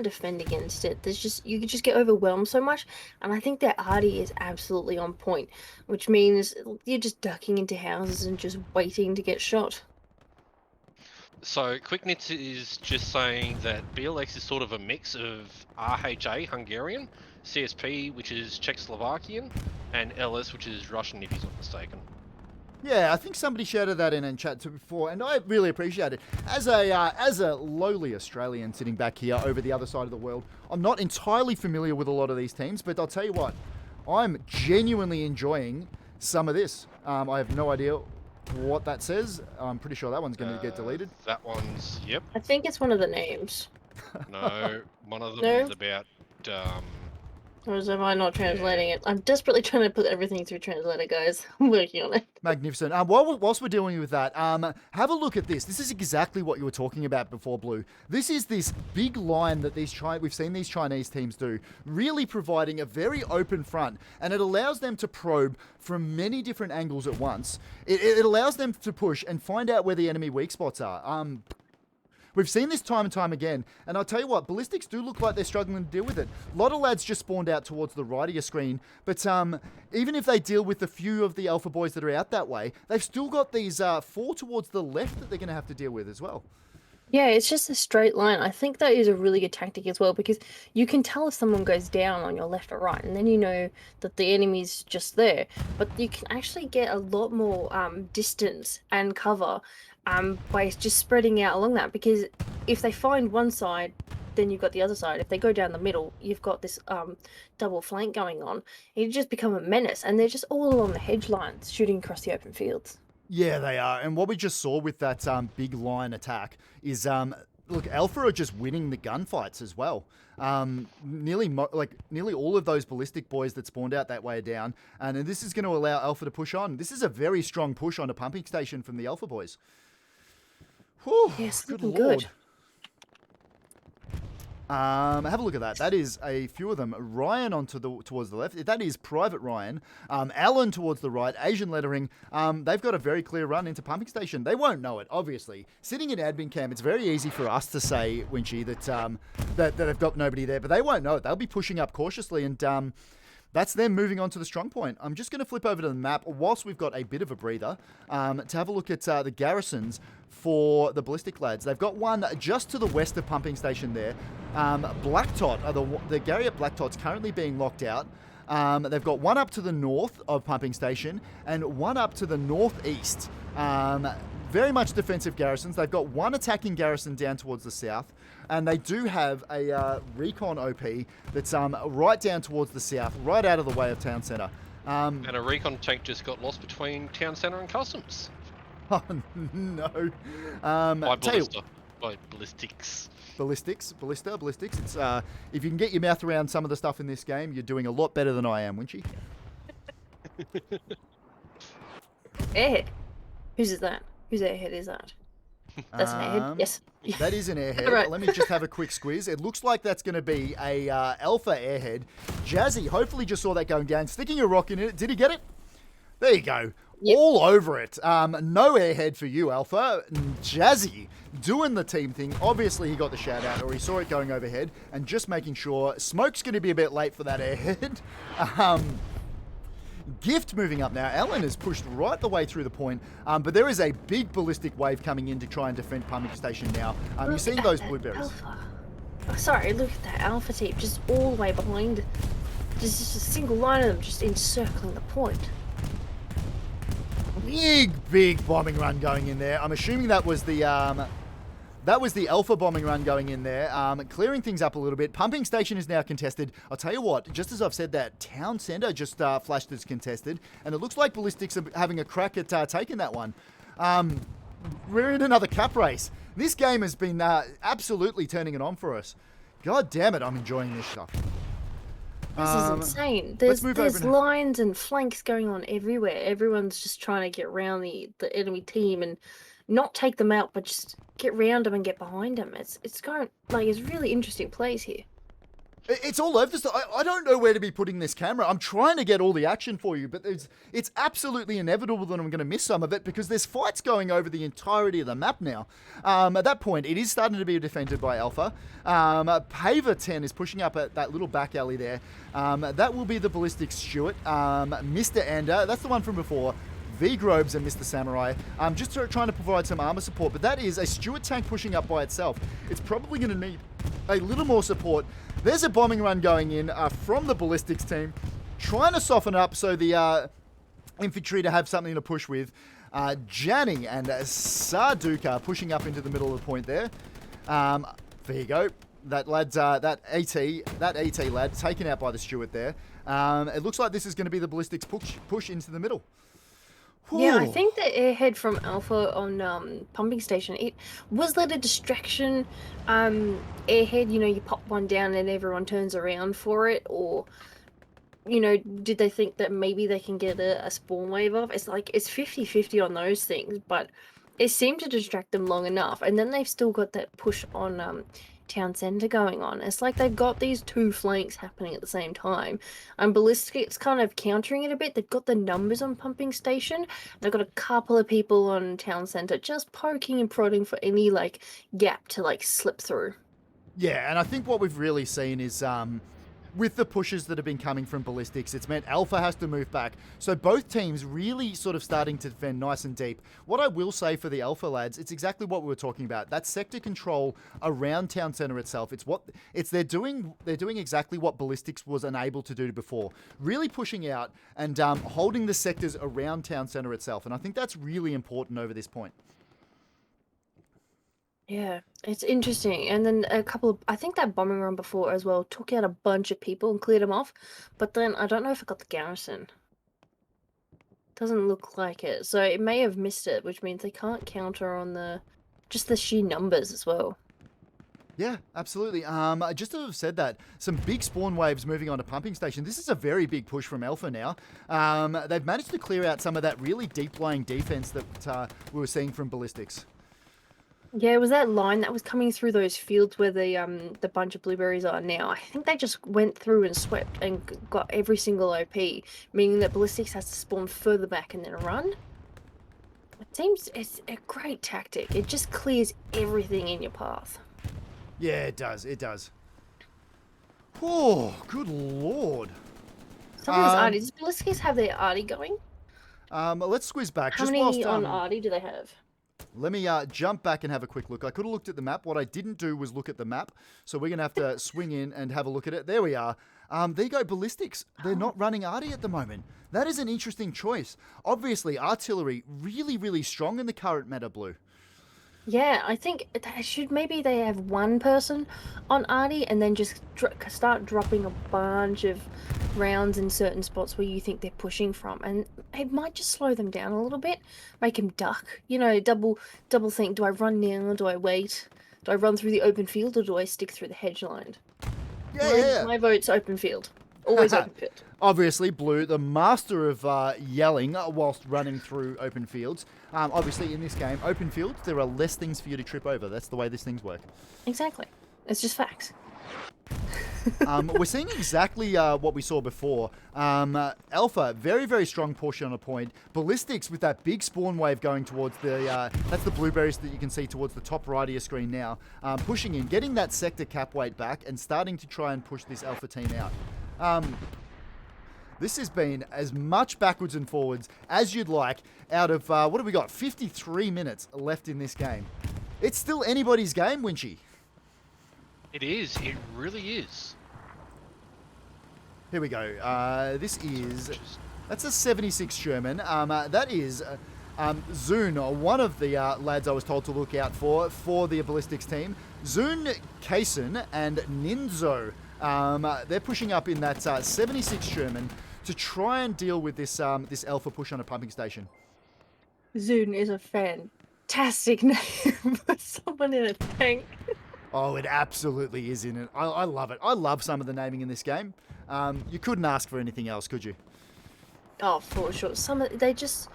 defend against it. You can just get overwhelmed so much, and I think their arty is absolutely on point, which means you're just ducking into houses and just waiting to get shot. So Quicknit is just saying that BLX is sort of a mix of RHA, Hungarian, CSP, which is Czechoslovakian, and LS, which is Russian, if he's not mistaken. Yeah, I think somebody shouted that in chat to before, and I really appreciate it. As a lowly Australian sitting back here over the other side of the world, I'm not entirely familiar with a lot of these teams, but I'll tell you what, I'm genuinely enjoying some of this. I have no idea what that says. I'm pretty sure that one's going to get deleted. That one's, yep. I think it's one of the names. No, one of them No? is about... Or am I not translating it? I'm desperately trying to put everything through translator, guys. I'm working on it. Magnificent. Whilst we're dealing with that, have a look at this. This is exactly what you were talking about before, Blue. This is this big line that we've seen these Chinese teams do, really providing a very open front, and it allows them to probe from many different angles at once. It allows them to push and find out where the enemy weak spots are. We've seen this time and time again, and I'll tell you what, Ballistics do look like they're struggling to deal with it. A lot of lads just spawned out towards the right of your screen, but even if they deal with the few of the Alpha boys that are out that way, they've still got these 4 towards the left that they're going to have to deal with as well. Yeah, it's just a straight line. I think that is a really good tactic as well, because you can tell if someone goes down on your left or right, and then you know that the enemy's just there. But you can actually get a lot more distance and cover by just spreading out along that, because if they find one side, then you've got the other side. If they go down the middle, you've got this double flank going on. You just become a menace, and they're just all along the hedge lines, shooting across the open fields. Yeah, they are. And what we just saw with that big line attack is, look, Alpha are just winning the gunfights as well. Nearly all of those ballistic boys that spawned out that way are down, and this is going to allow Alpha to push on. This is a very strong push on a pumping station from the Alpha boys. Whew, Yes, good looking lord. good. Have a look at that. That is a few of them. Ryan towards the left. That is Private Ryan. Alan towards the right. Asian lettering. They've got a very clear run into pumping station. They won't know it, obviously. Sitting in admin camp, it's very easy for us to say, Winchy, that they've got nobody there, but they won't know it. They'll be pushing up cautiously, and that's them moving on to the strong point. I'm just going to flip over to the map whilst we've got a bit of a breather to have a look at the garrisons for the ballistic lads. They've got one just to the west of pumping station there. Blacktot, the Gary at Blacktot's currently being locked out. They've got one up to the north of pumping station and one up to the northeast. Very much defensive garrisons. They've got one attacking garrison down towards the south, and they do have a recon OP that's right down towards the south, right out of the way of town centre. and a recon tank just got lost between town centre and customs. Oh no! By tell you- ballista, by ballistics. Ballistics. It's if you can get your mouth around some of the stuff in this game, you're doing a lot better than I am, Winchy. Airhead. Whose is that? Whose airhead is that? That's an airhead. Yes. That is an airhead. Right. Let me just have a quick squiz. It looks like that's going to be a Alpha airhead. Jazzy hopefully just saw that going down, sticking a rock in it. Did he get it? There you go. Yep. All over it. No airhead for you, Alpha. Jazzy doing the team thing. Obviously, he got the shout out, or he saw it going overhead, and just making sure. Smoke's going to be a bit late for that airhead. Gift moving up now. Alan has pushed right the way through the point, but there is a big ballistic wave coming in to try and defend pumping station now. You're seeing those blueberries. Alpha. Oh, sorry, look at that Alpha team just all the way behind. There's just a single line of them just encircling the point. Big bombing run going in there. I'm assuming that was the Alpha bombing run going in there, clearing things up a little bit. Pumping station is now contested. I'll tell you what, just as I've said that, town centre just flashed as contested, and it looks like Ballistics are having a crack at taking that one. We're in another cap race. This game has been absolutely turning it on for us. God damn it, I'm enjoying this stuff. This is insane. There's lines and flanks going on everywhere. Everyone's just trying to get around the enemy team and not take them out, but just get around them and get behind them. It's going like it's really interesting plays here. It's all over. I don't know where to be putting this camera. I'm trying to get all the action for you, but it's absolutely inevitable that I'm going to miss some of it because there's fights going over the entirety of the map now. At that point, it is starting to be defended by Alpha. Paver 10 is pushing up at that little back alley there. That will be the Ballistics Stewart. Mr. Ender, that's the one from before. V-Grobes and Mr. Samurai. Just trying to provide some armor support, but that is a Stewart tank pushing up by itself. It's probably going to need a little more support. There's a bombing run going in from the Ballistics team, trying to soften up so the infantry to have something to push with. Janny and Sarduka pushing up into the middle of the point there. There you go. That lad's that AT lad taken out by the Stewart there. It looks like this is going to be the Ballistics push into the middle. Yeah, I think the airhead from Alpha on pumping station, it was that a distraction airhead, you know, you pop one down and everyone turns around for it, or you know, did they think that maybe they can get a spawn wave off? It's like it's 50-50 on those things, but it seemed to distract them long enough, and then they've still got that push on town center going on. It's like they've got these two flanks happening at the same time, and Ballistics kind of countering it a bit. They've got the numbers on pumping station. They've got a couple of people on town center just poking and prodding for any like gap to like slip through. Yeah, and I think what we've really seen is with the pushes that have been coming from Ballistics, it's meant Alpha has to move back. So both teams really sort of starting to defend nice and deep. What I will say for the Alpha lads, it's exactly what we were talking about. That sector control around town center itself. They're doing exactly what Ballistics was unable to do before. Really pushing out and holding the sectors around town center itself. And I think that's really important over this point. Yeah, it's interesting. And then I think that bombing run before as well took out a bunch of people and cleared them off. But then I don't know if it got the garrison. Doesn't look like it. So it may have missed it, which means they can't counter on just the sheer numbers as well. Yeah, absolutely. Just to have said that, some big spawn waves moving on to pumping station. This is a very big push from Alpha now. They've managed to clear out some of that really deep-lying defense that we were seeing from Ballistics. Yeah, it was that line that was coming through those fields where the bunch of blueberries are now. I think they just went through and swept and got every single OP, meaning that Ballistics has to spawn further back and then run. It seems it's a great tactic. It just clears everything in your path. Yeah, it does. It does. Oh, good lord. Some of these arties, does Ballistics have their arty going? Let's squiz back. How many on arty do they have? Let me jump back and have a quick look. I could have looked at the map. What I didn't do was look at the map. So we're going to have to swing in and have a look at it. There we are. There you go, Ballistics. They're not running arty at the moment. That is an interesting choice. Obviously, artillery really, really strong in the current meta blue. Yeah, I think maybe they have one person on arty and then just start dropping a bunch of rounds in certain spots where you think they're pushing from, and it might just slow them down a little bit, make them duck. You know, double think: do I run now? Do I wait? Do I run through the open field or do I stick through the hedge line? Yeah. My vote's open field. Always open field. Obviously, Blue, the master of yelling whilst running through open fields. Obviously, in this game, open fields, there are less things for you to trip over. That's the way these things work. Exactly. It's just facts. We're seeing exactly what we saw before. Alpha, very, very strong portion on a point. Ballistics with that big spawn wave going towards that's the blueberries that you can see towards the top right of your screen now. Pushing in, getting that sector cap weight back and starting to try and push this Alpha team out. This has been as much backwards and forwards as you'd like out of, what have we got, 53 minutes left in this game. It's still anybody's game, Winchy. It is. It really is. Here we go. That's a 76 Sherman. That is Zune, one of the lads I was told to look out for the ballistics team. Zune, Kaysen, and Ninzo. They're pushing up in that 76 Sherman to try and deal with this this alpha push on a pumping station. Zune is a fantastic name for someone in a tank. Oh, it absolutely is in it. I love it. I love some of the naming in this game. You couldn't ask for anything else, could you? Oh, for sure. They just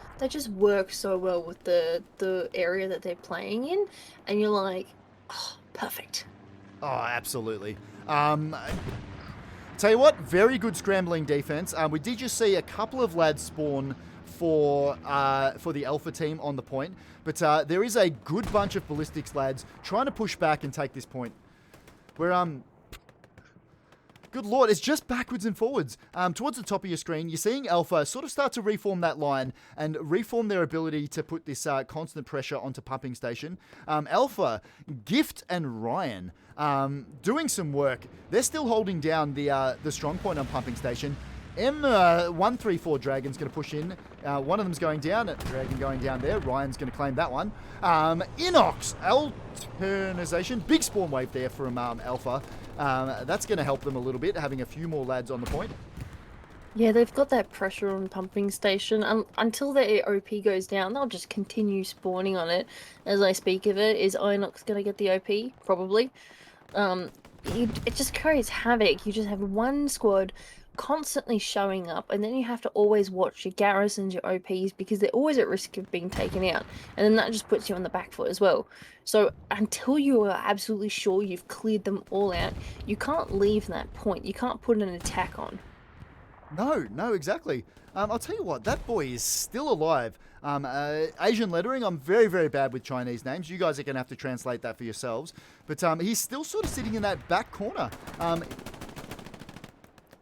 work so well with the area that they're playing in, and you're like, oh, perfect. Oh, absolutely. Tell you what, very good scrambling defense. We did just see a couple of lads spawn for the Alpha team on the point, but there is a good bunch of ballistics lads trying to push back and take this point. We're good lord, it's just backwards and forwards. Towards the top of your screen, you're seeing Alpha sort of start to reform that line and reform their ability to put this constant pressure onto pumping station. Alpha, Gift, and Ryan doing some work. They're still holding down the strong point on pumping station. M134 Dragon's going to push in. One of them's going down. Dragon going down there. Ryan's going to claim that one. Inox, Alternization. Big spawn wave there from Alpha. That's going to help them a little bit, having a few more lads on the point. Yeah, they've got that pressure on pumping station. Until their OP goes down, they'll just continue spawning on it. As I speak of it, is Inox going to get the OP? Probably. It just creates havoc. You just have one squad constantly showing up, and then you have to always watch your garrisons, your OPs, because they're always at risk of being taken out, and then that just puts you on the back foot as well. So until you are absolutely sure you've cleared them all out, you can't leave that point. You can't put an attack on. No, exactly. I'll tell you what, that boy is still alive. Asian lettering, I'm very, very bad with Chinese names. You guys are going to have to translate that for yourselves. But he's still sort of sitting in that back corner.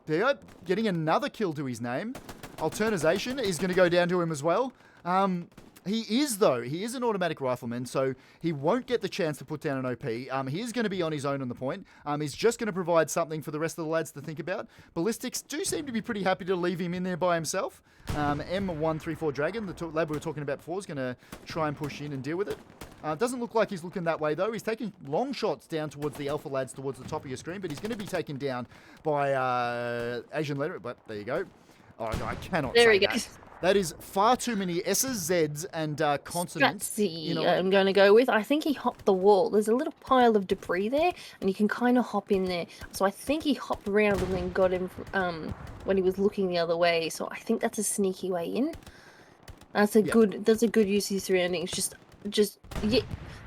There, getting another kill to his name. Alternization is going to go down to him as well. He is an automatic rifleman, so he won't get the chance to put down an OP. He is going to be on his own on the point. He's just going to provide something for the rest of the lads to think about. Ballistics do seem to be pretty happy to leave him in there by himself. M134 Dragon, the lad we were talking about before, is going to try and push in and deal with it. Doesn't look like he's looking that way, though. He's taking long shots down towards the Alpha lads towards the top of your screen, but he's going to be taken down by Asian lettering. But there you go. Oh, no, I cannot There say he that. goes. That is far too many S's, Z's, and consonants. Stratsy, I'm going to go with. I think he hopped the wall. There's a little pile of debris there, and you can kind of hop in there. So I think he hopped around and then got him when he was looking the other way. So I think that's a sneaky way in. That's a good use of your surroundings. Just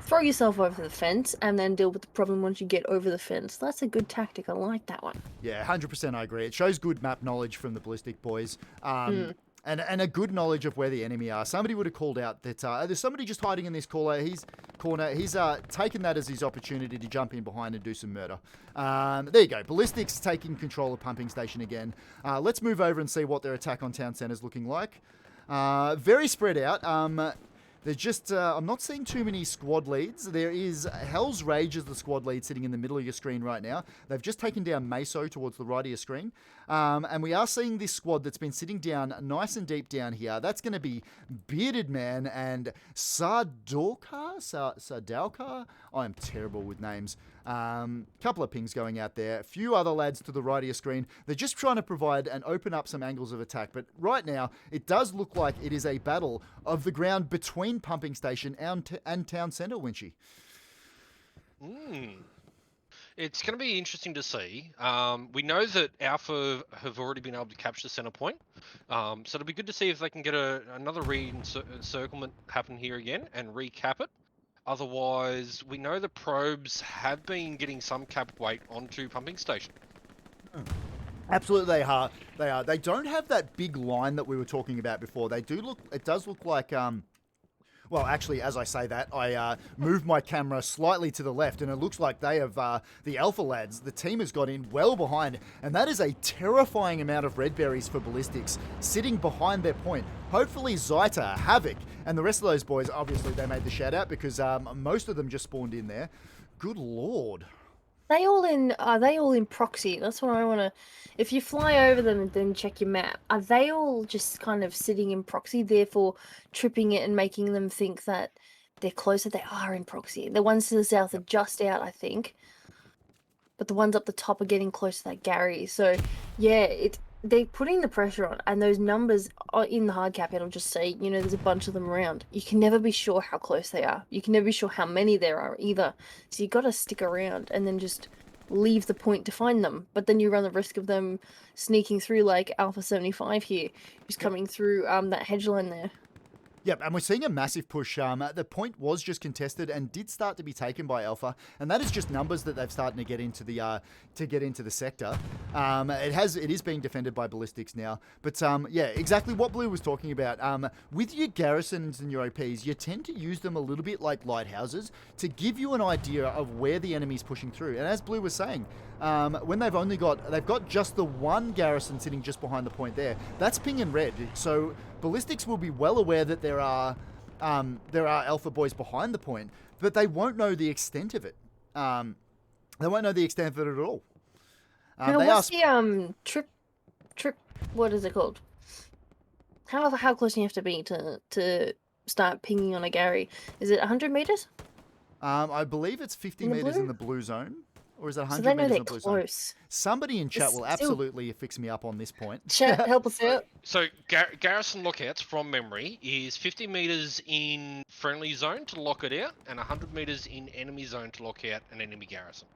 throw yourself over the fence and then deal with the problem once you get over the fence. That's a good tactic. I like that one. Yeah, 100% I agree. It shows good map knowledge from the ballistic boys. And a good knowledge of where the enemy are. Somebody would have called out that there's somebody just hiding in this corner. He's taken that as his opportunity to jump in behind and do some murder. There you go. Ballistics taking control of pumping station again. Let's move over and see what their attack on town centre is looking like. Very spread out. They're just, I'm not seeing too many squad leads. There is Hell's Rage as the squad lead sitting in the middle of your screen right now. They've just taken down Meso towards the right of your screen. And we are seeing this squad that's been sitting down nice and deep down here. That's going to be Bearded Man and Sardauka. I'm terrible with names. Couple of pings going out there. A few other lads to the right of your screen. They're just trying to provide and open up some angles of attack. But right now, it does look like it is a battle of the ground between pumping station and town centre, Winchy. It's going to be interesting to see. We know that Alpha have already been able to capture center point. So it'll be good to see if they can get another re-encirclement happen here again and recap it. Otherwise, we know the probes have been getting some cap weight onto pumping station. Absolutely, they are. They don't have that big line that we were talking about before. They do look. It does look like. Well, actually, as I say that, I moved my camera slightly to the left, and it looks like they have the Alpha lads. The team has got in well behind, and that is a terrifying amount of red berries for ballistics sitting behind their point. Hopefully, Zaita, Havoc, and the rest of those boys. Obviously, they made the shout out because most of them just spawned in there. Good lord. Are they all in proxy? That's what I want to. If you fly over them and then check your map, are they all just kind of sitting in proxy, therefore tripping it and making them think that they're closer? They are in proxy. The ones to the south are just out, I think, but the ones up the top are getting close to that Gary. So yeah, they're putting the pressure on, and those numbers are in the hard cap. It'll just say, you know, there's a bunch of them around. You can never be sure how close they are. You can never be sure how many there are either. So you got to stick around and then just leave the point to find them. But then you run the risk of them sneaking through, like Alpha 75 here, who's coming through that hedge line there. Yep, and we're seeing a massive push. The point was just contested and did start to be taken by Alpha, and that is just numbers that they've started to get into the sector. It is being defended by Ballistics now, but yeah, exactly what Blue was talking about. With your garrisons and your OPs, you tend to use them a little bit like lighthouses to give you an idea of where the enemy's pushing through. And as Blue was saying, when they've got just the one garrison sitting just behind the point there, that's ping and red. So Ballistics will be well aware that there are Alpha boys behind the point, but they won't know the extent of it. They won't know the extent of it at all. What's the trip? What is it called? How close do you have to be to start pinging on a Gary? Is it 100 meters? I believe it's 50 meters in the blue zone. Or is it 100 so they know meters they're in the blue close. zone? Somebody in chat will absolutely fix me up on this point. Chat, help us out. So garrison lockouts from memory is 50 meters in friendly zone to lock it out, and 100 meters in enemy zone to lock out an enemy garrison.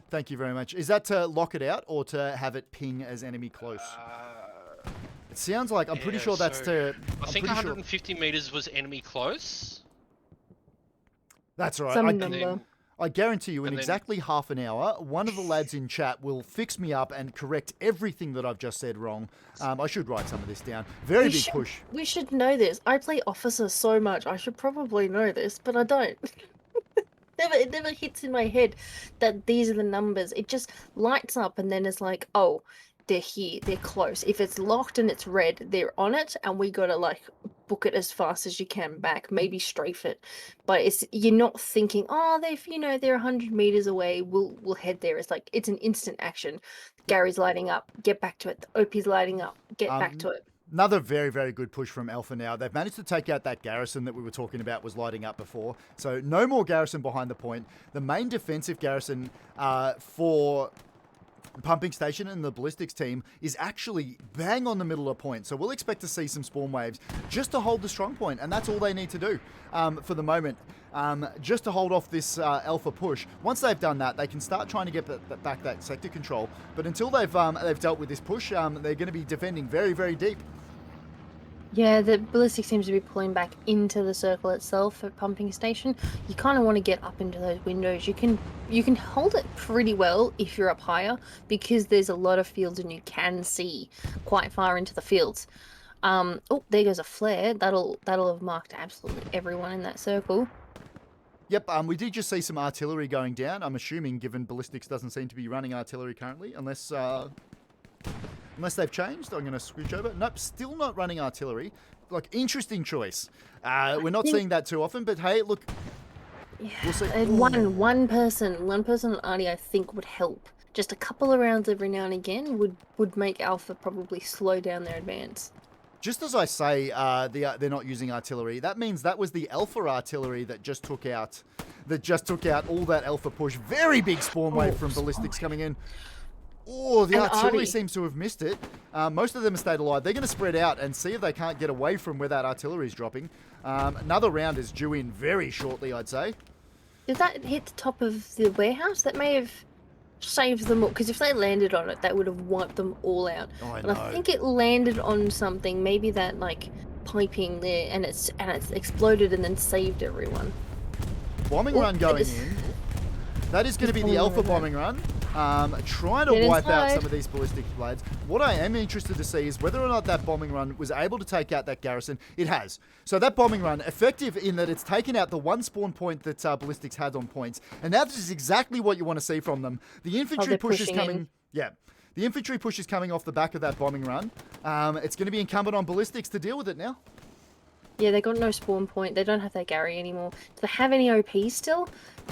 Thank you very much. Is that to lock it out or to have it ping as enemy close? It sounds like I'm pretty sure that's to. I think 150 meters was enemy close. That's right. Some number. I guarantee you, in exactly half an hour, one of the lads in chat will fix me up and correct everything that I've just said wrong. I should write some of this down. Very big push. We should know this. I play Officer so much. I should probably know this, but I don't. It never hits in my head that these are the numbers. It just lights up and then it's like, oh, they're here, they're close. If it's locked and it's red, they're on it, and we gotta like book it as fast as you can back, maybe strafe it. But you're not thinking, oh, they're 100 meters away, we'll head there. It's like it's an instant action. Gary's lighting up, get back to it. The OP's lighting up, get back to it. Another very, very good push from Alpha now. They've managed to take out that garrison that we were talking about was lighting up before. So no more garrison behind the point. The main defensive garrison for pumping station and the ballistics team is actually bang on the middle of point. So we'll expect to see some spawn waves just to hold the strong point, and that's all they need to do for the moment, just to hold off this Alpha push. Once they've done that, they can start trying to get back that sector control. But until they've dealt with this push, they're going to be defending very, very deep. Yeah, the ballistic seems to be pulling back into the circle itself at pumping station. You kind of want to get up into those windows. You can hold it pretty well if you're up higher because there's a lot of fields and you can see quite far into the fields. Oh, there goes a flare. That'll have marked absolutely everyone in that circle. Yep, we did just see some artillery going down. I'm assuming, given ballistics doesn't seem to be running artillery currently, unless they've changed. I'm going to switch over. Nope, still not running artillery. Like, interesting choice. We're not seeing that too often, but hey, look. Yeah, we'll see. One person on Artie I think would help. Just a couple of rounds every now and again would make Alpha probably slow down their advance. Just as I say, they're not using artillery. That means that was the Alpha artillery that just took out all that Alpha push. Very big spawn wave from ballistics coming in. Oh, the artillery seems to have missed it. Most of them have stayed alive. They're going to spread out and see if they can't get away from where that artillery is dropping. Another round is due in very shortly, I'd say. Did that hit the top of the warehouse? That may have saved them all, because if they landed on it, that would have wiped them all out. Oh, but I think it landed on something, maybe that like piping there, and it's exploded and then saved everyone. Bombing run going in. That is going to be the Alpha bombing run. Trying to wipe out some of these ballistic blades. What I am interested to see is whether or not that bombing run was able to take out that garrison. It has. So that bombing run, effective in that it's taken out the one spawn point that ballistics had on points. And now this is exactly what you want to see from them. The infantry push is coming. In. Yeah. The infantry push is coming off the back of that bombing run. It's going to be incumbent on ballistics to deal with it now. Yeah, they got no spawn point. They don't have that Gary anymore. Do they have any OP still?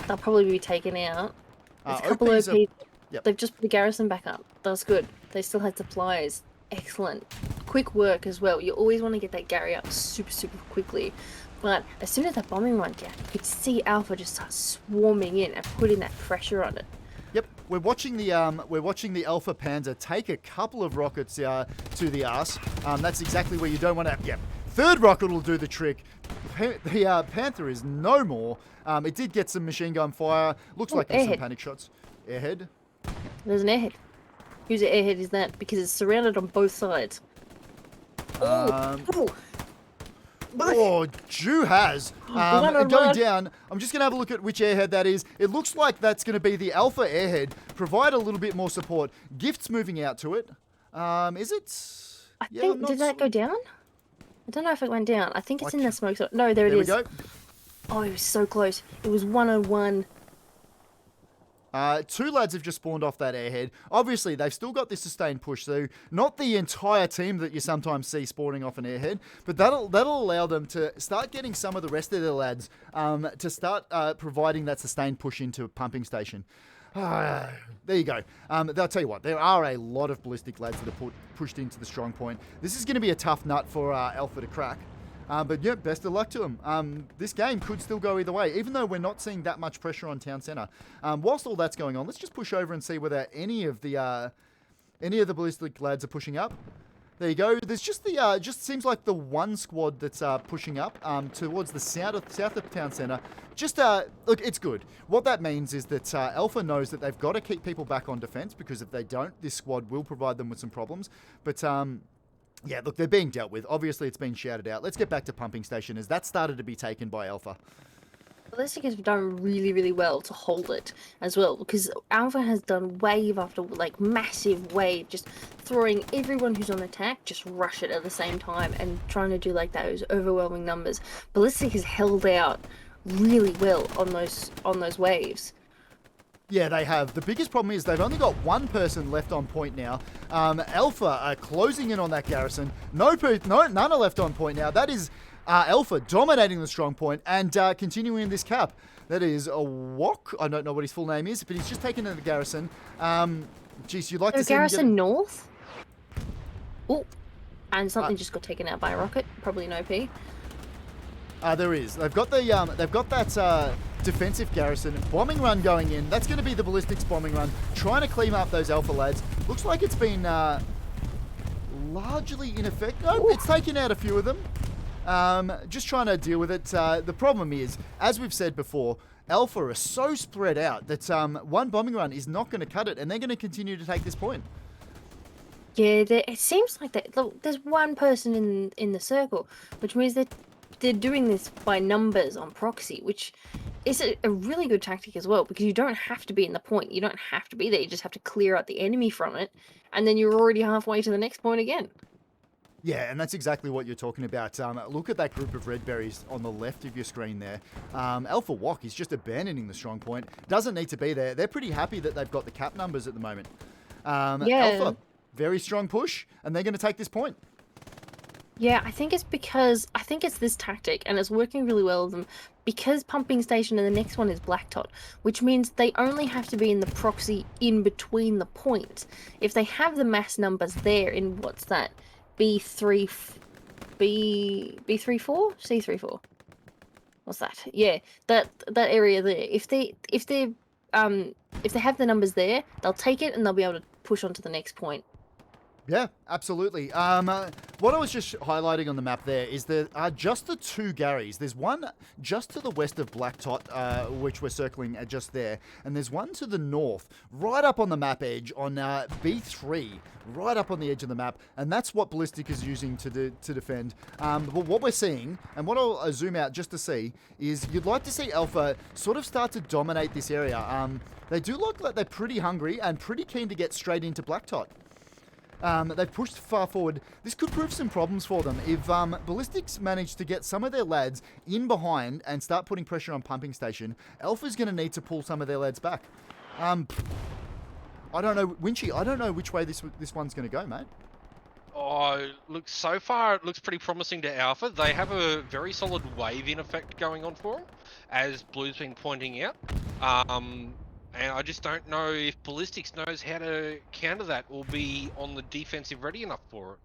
They'll probably be taken out. There's a couple OPs of are- OPs. Yep. They've just put the garrison back up. That's good. They still had supplies. Excellent. Quick work as well. You always want to get that Gary up super, super quickly. But as soon as that bombing went down, you could see Alpha just start swarming in and putting that pressure on it. Yep, we're watching the Alpha Panzer take a couple of rockets to the arse. That's exactly where you don't want to. Yep, third rocket will do the trick. The Panther is no more. It did get some machine gun fire. Looks like there's some panic shots. Airhead. There's an airhead. Whose airhead is that? Because it's surrounded on both sides. Oh, Jew has. Going down, I'm just going to have a look at which airhead that is. It looks like that's going to be the Alpha airhead. Provide a little bit more support. Gift's moving out to it. Is it? I think, did that go down? I don't know if it went down. I think it's in the smoke zone. No, there it is. There we go. Oh, it was so close. It was 101. Two lads have just spawned off that airhead. Obviously, they've still got this sustained push, so not the entire team that you sometimes see spawning off an airhead, but that'll allow them to start getting some of the rest of their lads to start providing that sustained push into a pumping station. There you go. I'll tell you what, there are a lot of ballistic lads that are pushed into the strong point. This is going to be a tough nut for Alpha to crack. But yeah, best of luck to them. This game could still go either way, even though we're not seeing that much pressure on town centre. Whilst all that's going on, let's just push over and see whether any of the ballistic lads are pushing up. There you go. There's just just seems like the one squad that's pushing up towards the south of town centre. Just look, it's good. What that means is that Alpha knows that they've got to keep people back on defence, because if they don't, this squad will provide them with some problems. But yeah, look, they're being dealt with. Obviously, it's been shouted out. Let's get back to pumping station, as that started to be taken by Alpha. Ballistic has done really, really well to hold it as well, because Alpha has done wave after like massive wave, just throwing everyone who's on attack, just rush it at the same time and trying to do like those overwhelming numbers. Ballistic has held out really well on those waves. Yeah, they have. The biggest problem is they've only got one person left on point now. Alpha are closing in on that garrison. None are left on point now. That is Alpha dominating the strong point and continuing this cap. That is a Wok. I don't know what his full name is, but he's just taken in the garrison. Geez, you'd like to see garrison north? Oh, and something just got taken out by a rocket. Probably an OP. There is. They've got that defensive garrison bombing run going in. That's going to be the ballistics bombing run, trying to clean up those Alpha lads. Looks like it's been largely ineffective. Nope, it's taken out a few of them. Just trying to deal with it. The problem is, as we've said before, Alpha are so spread out that one bombing run is not going to cut it, and they're going to continue to take this point. Yeah, it seems like that. Look, there's one person in the circle, which means that they're doing this by numbers on proxy, which is a really good tactic as well, because you don't have to be in the point. You don't have to be there. You just have to clear out the enemy from it, and then you're already halfway to the next point again. Yeah, and that's exactly what you're talking about. Look at that group of red berries on the left of your screen there. Alpha Wok is just abandoning the strong point. Doesn't need to be there. They're pretty happy that they've got the cap numbers at the moment. Alpha, very strong push, and they're going to take this point. Yeah, I think it's this tactic, and it's working really well with them, because pumping station and the next one is Black Tot, which means they only have to be in the proxy in between the points. If they have the mass numbers there in, what's that, B34? C34? What's that? Yeah, that area there. If they have the numbers there, they'll take it and they'll be able to push on to the next point. Yeah, absolutely. What I was just highlighting on the map there is there are just the two Garys. There's one just to the west of Black Tot, which we're circling just there, and there's one to the north, right up on the map edge on B3, right up on the edge of the map, and that's what Ballistic is using to defend. But what we're seeing, and what I'll zoom out just to see, is you'd like to see Alpha sort of start to dominate this area. They do look like they're pretty hungry and pretty keen to get straight into Black Tot. They've pushed far forward. This could prove some problems for them. If Ballistics manage to get some of their lads in behind and start putting pressure on pumping station, Alpha's going to need to pull some of their lads back. I don't know, Winchy, I don't know which way this one's going to go, mate. Oh, look, so far it looks pretty promising to Alpha. They have a very solid wave in effect going on for them, as Blue's been pointing out. And I just don't know if Ballistics knows how to counter that or be on the defensive ready enough for it.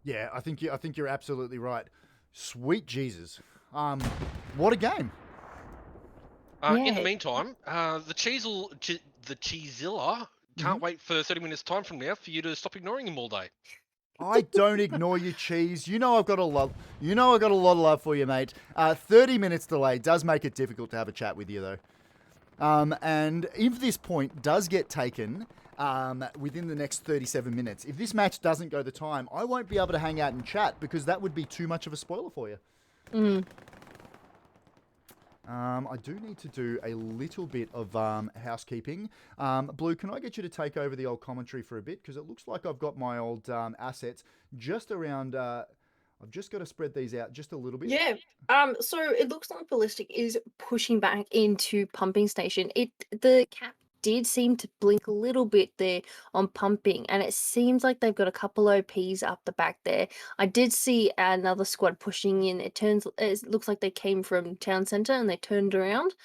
Yeah, I think you're absolutely right. Sweet Jesus. What a game. In the Yeah. meantime, the Cheezilla can't wait for 30 minutes time from now for you to stop ignoring him all day. I don't ignore you, Cheese. You know I've got a lot. You know I've got a lot of love for you, mate. 30 minutes delay does make it difficult to have a chat with you, though. And if this point does get taken within the next 37 minutes, if this match doesn't go the time, I won't be able to hang out and chat because that would be too much of a spoiler for you. Mm. I do need to do a little bit of housekeeping. Blue, can I get you to take over the old commentary for a bit? Because it looks like I've got my old assets just around... I've just got to spread these out just a little bit. Yeah. So it looks like Ballistic is pushing back into pumping station. The cap did seem to blink a little bit there on pumping, and it seems like they've got a couple OPs up the back there. I did see another squad pushing in. It looks like they came from town center and they turned around.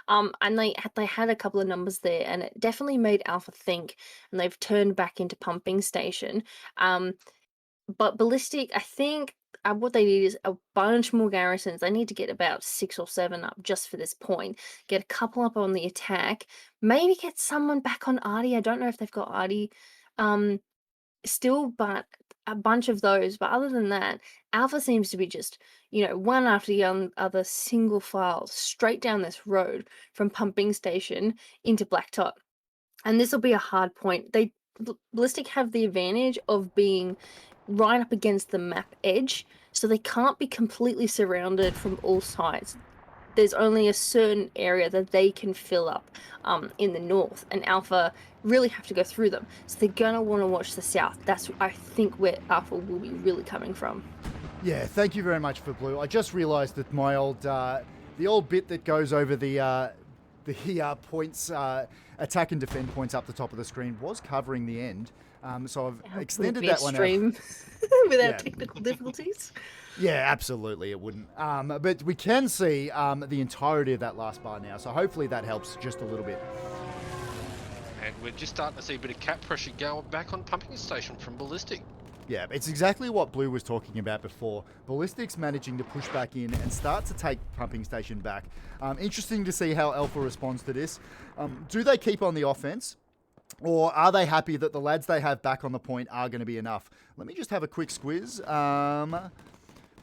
And they had a couple of numbers there, and it definitely made Alpha think, and they've turned back into pumping station. But Ballistic, I think what they need is a bunch more garrisons. They need to get about 6 or 7 up just for this point. Get a couple up on the attack. Maybe get someone back on Artie. I don't know if they've got Artie still, but a bunch of those. But other than that, Alpha seems to be just, one after the other single file straight down this road from pumping station into Blacktop. And this will be a hard point. Ballistic have the advantage of being right up against the map edge, so they can't be completely surrounded from all sides. There's only a certain area that they can fill up in the north, and Alpha really have to go through them. So they're gonna want to watch the south. That's, I think, where Alpha will be really coming from. Yeah, thank you very much for Blue. I just realised that my old, the old bit that goes over the points, attack and defend points up the top of the screen was covering the end. So I've extended that one out. Without technical difficulties. Yeah, absolutely, it wouldn't. But we can see the entirety of that last bar now, so hopefully that helps just a little bit. And we're just starting to see a bit of cap pressure going back on pumping station from Ballistic. Yeah, it's exactly what Blue was talking about before. Ballistic's managing to push back in and start to take pumping station back. Interesting to see how Alpha responds to this. Do they keep on the offense? Or are they happy that the lads they have back on the point are going to be enough? Let me just have a quick squiz.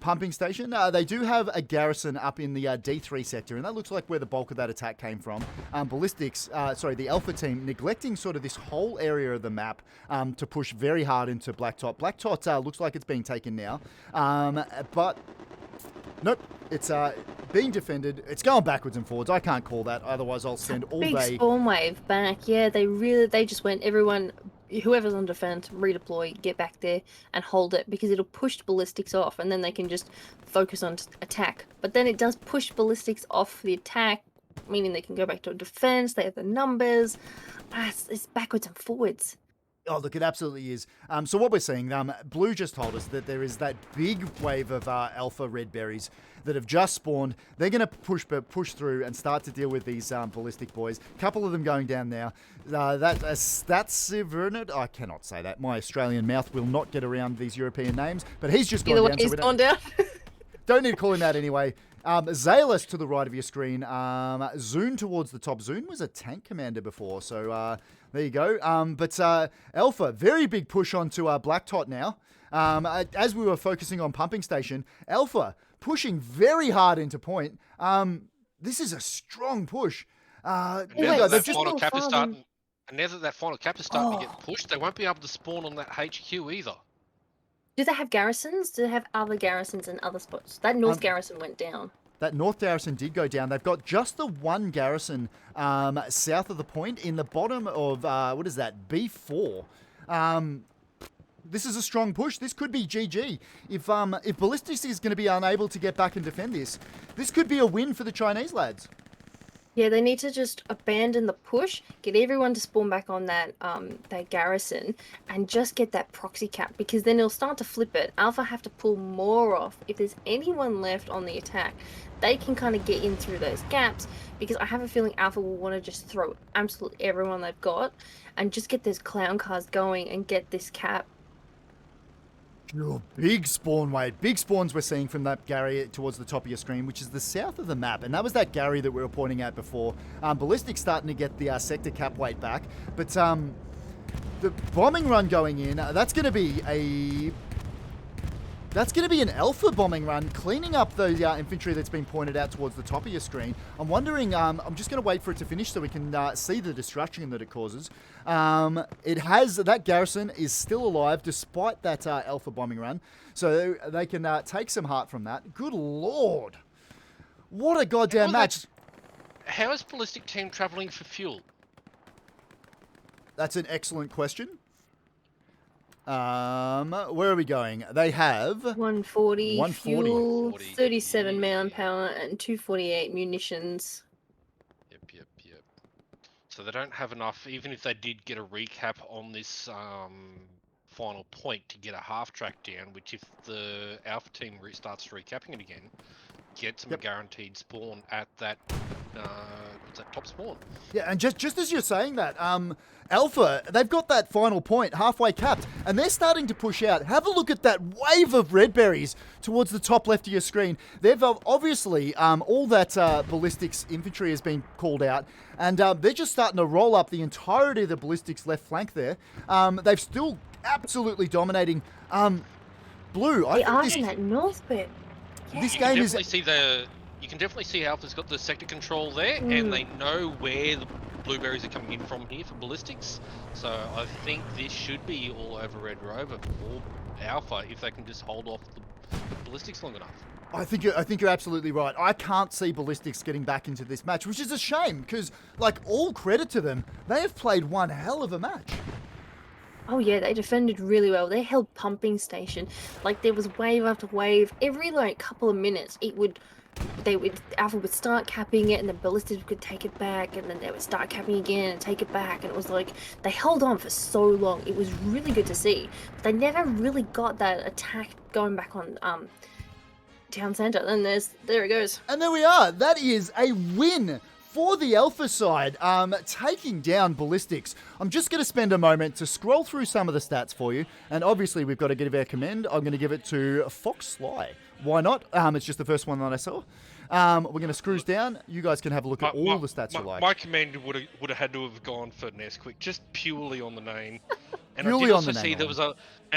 Pumping station. They do have a garrison up in the D3 sector, and that looks like where the bulk of that attack came from. Ballistics, the Alpha team, neglecting sort of this whole area of the map to push very hard into Blacktop. Blacktop looks like it's being taken now, but nope, it's being defended. It's going backwards and forwards. I can't call that, otherwise I'll send all Big day. spawn wave back. Yeah, they just went, everyone, whoever's on defense, redeploy, get back there and hold it, because it'll push Ballistics off, and then they can just focus on attack. But then it does push Ballistics off the attack, meaning they can go back to defense. They have the numbers. It's backwards and forwards. Oh, look, it absolutely is. So what we're seeing, Blue just told us that there is that big wave of Alpha red berries that have just spawned. They're going to push through and start to deal with these Ballistic boys. A couple of them going down now. That's Severnid. I cannot say that. My Australian mouth will not get around these European names. But he's just gone down. He's gone down. Don't need to call him out anyway. Zalis to the right of your screen. Zune towards the top. Zune was a tank commander before, so there you go. But Alpha, very big push onto Blacktop now. As we were focusing on pumping station, Alpha pushing very hard into point. This is a strong push. And now that that final cap is starting to get pushed, they won't be able to spawn on that HQ either. Do they have garrisons? Do they have other garrisons in other spots? That North garrison went down. That North garrison did go down. They've got just the one garrison south of the point in the bottom of, what is that, B4. This is a strong push. This could be GG. If Ballistics is going to be unable to get back and defend this, this could be a win for the Chinese lads. Yeah, they need to just abandon the push, get everyone to spawn back on that garrison, and just get that proxy cap, because then it'll start to flip it. Alpha have to pull more off. If there's anyone left on the attack, they can kind of get in through those gaps, because I have a feeling Alpha will want to just throw absolutely everyone they've got and just get those clown cars going and get this cap. Oh, big spawn wave. Big spawns we're seeing from that Gary towards the top of your screen, which is the south of the map. And that was that Gary that we were pointing at before. Ballistic's starting to get the sector cap weight back. But the bombing run going in, that's going to be an Alpha bombing run, cleaning up the infantry that's been pointed out towards the top of your screen. I'm wondering, I'm just going to wait for it to finish so we can see the destruction that it causes. That garrison is still alive despite that Alpha bombing run, so they can take some heart from that. Good Lord. What a goddamn match. How is Ballistic team travelling for fuel? That's an excellent question. Where are we going? They have 140 fuel, 40. 37 manpower, and 248 munitions. Yep. So they don't have enough, even if they did get a recap on this final point to get a half track down, which if the Alpha team starts recapping it again, gets them a guaranteed spawn at that what's that, top spawn. Yeah, and just as you're saying that, Alpha, they've got that final point halfway capped, and they're starting to push out. Have a look at that wave of red berries towards the top left of your screen. They've obviously, all that ballistics infantry has been called out, and they're just starting to roll up the entirety of the ballistics left flank there. They've still absolutely dominating. Blue, They are in that north bit. Yeah. This game is... You can definitely see Alpha's got the sector control there, and they know where the blueberries are coming in from here for ballistics. So I think this should be all over Red Rover for Alpha if they can just hold off the ballistics long enough. I think you're absolutely right. I can't see ballistics getting back into this match, which is a shame because, like, all credit to them, they have played one hell of a match. Oh yeah, they defended really well. They held pumping station. Like, there was wave after wave. Every like couple of minutes, Alpha would start capping it, and the ballistics could take it back, and then they would start capping again and take it back, and it was like they held on for so long. It was really good to see. But they never really got that attack going back on town center. Then there it goes. And there we are. That is a win for the Alpha side, taking down ballistics. I'm just going to spend a moment to scroll through some of the stats for you, and obviously we've got to give our commend. I'm going to give it to Fox Sly. Why not? It's just the first one that I saw. We're going to screws down. You guys can have a look at all the stats you like. My commend would have had to have gone for Nesquik, just purely on the name. And Purely I did on also the see name.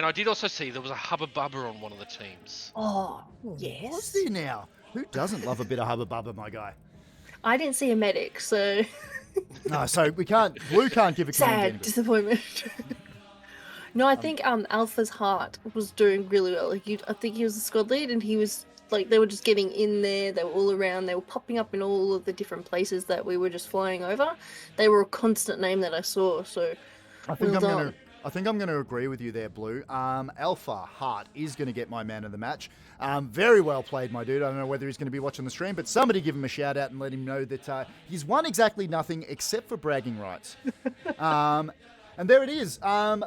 I did also see there was a Hubba Bubba on one of the teams. Oh yes. What's there now? Who doesn't love a bit of Hubba Bubba, my guy? I didn't see a medic, so No, so Blue can't give a commend. sad disappointment. No, I think Alpha's heart was doing really well. Like, I think he was the squad lead, and he was like, they were just getting in there. They were all around. They were popping up in all of the different places that we were just flying over. They were a constant name that I saw. So I think I'm going to agree with you there, Blue. Alpha Heart is going to get my man of the match. Very well played, my dude. I don't know whether he's going to be watching the stream, but somebody give him a shout out and let him know that he's won exactly nothing except for bragging rights. And there it is.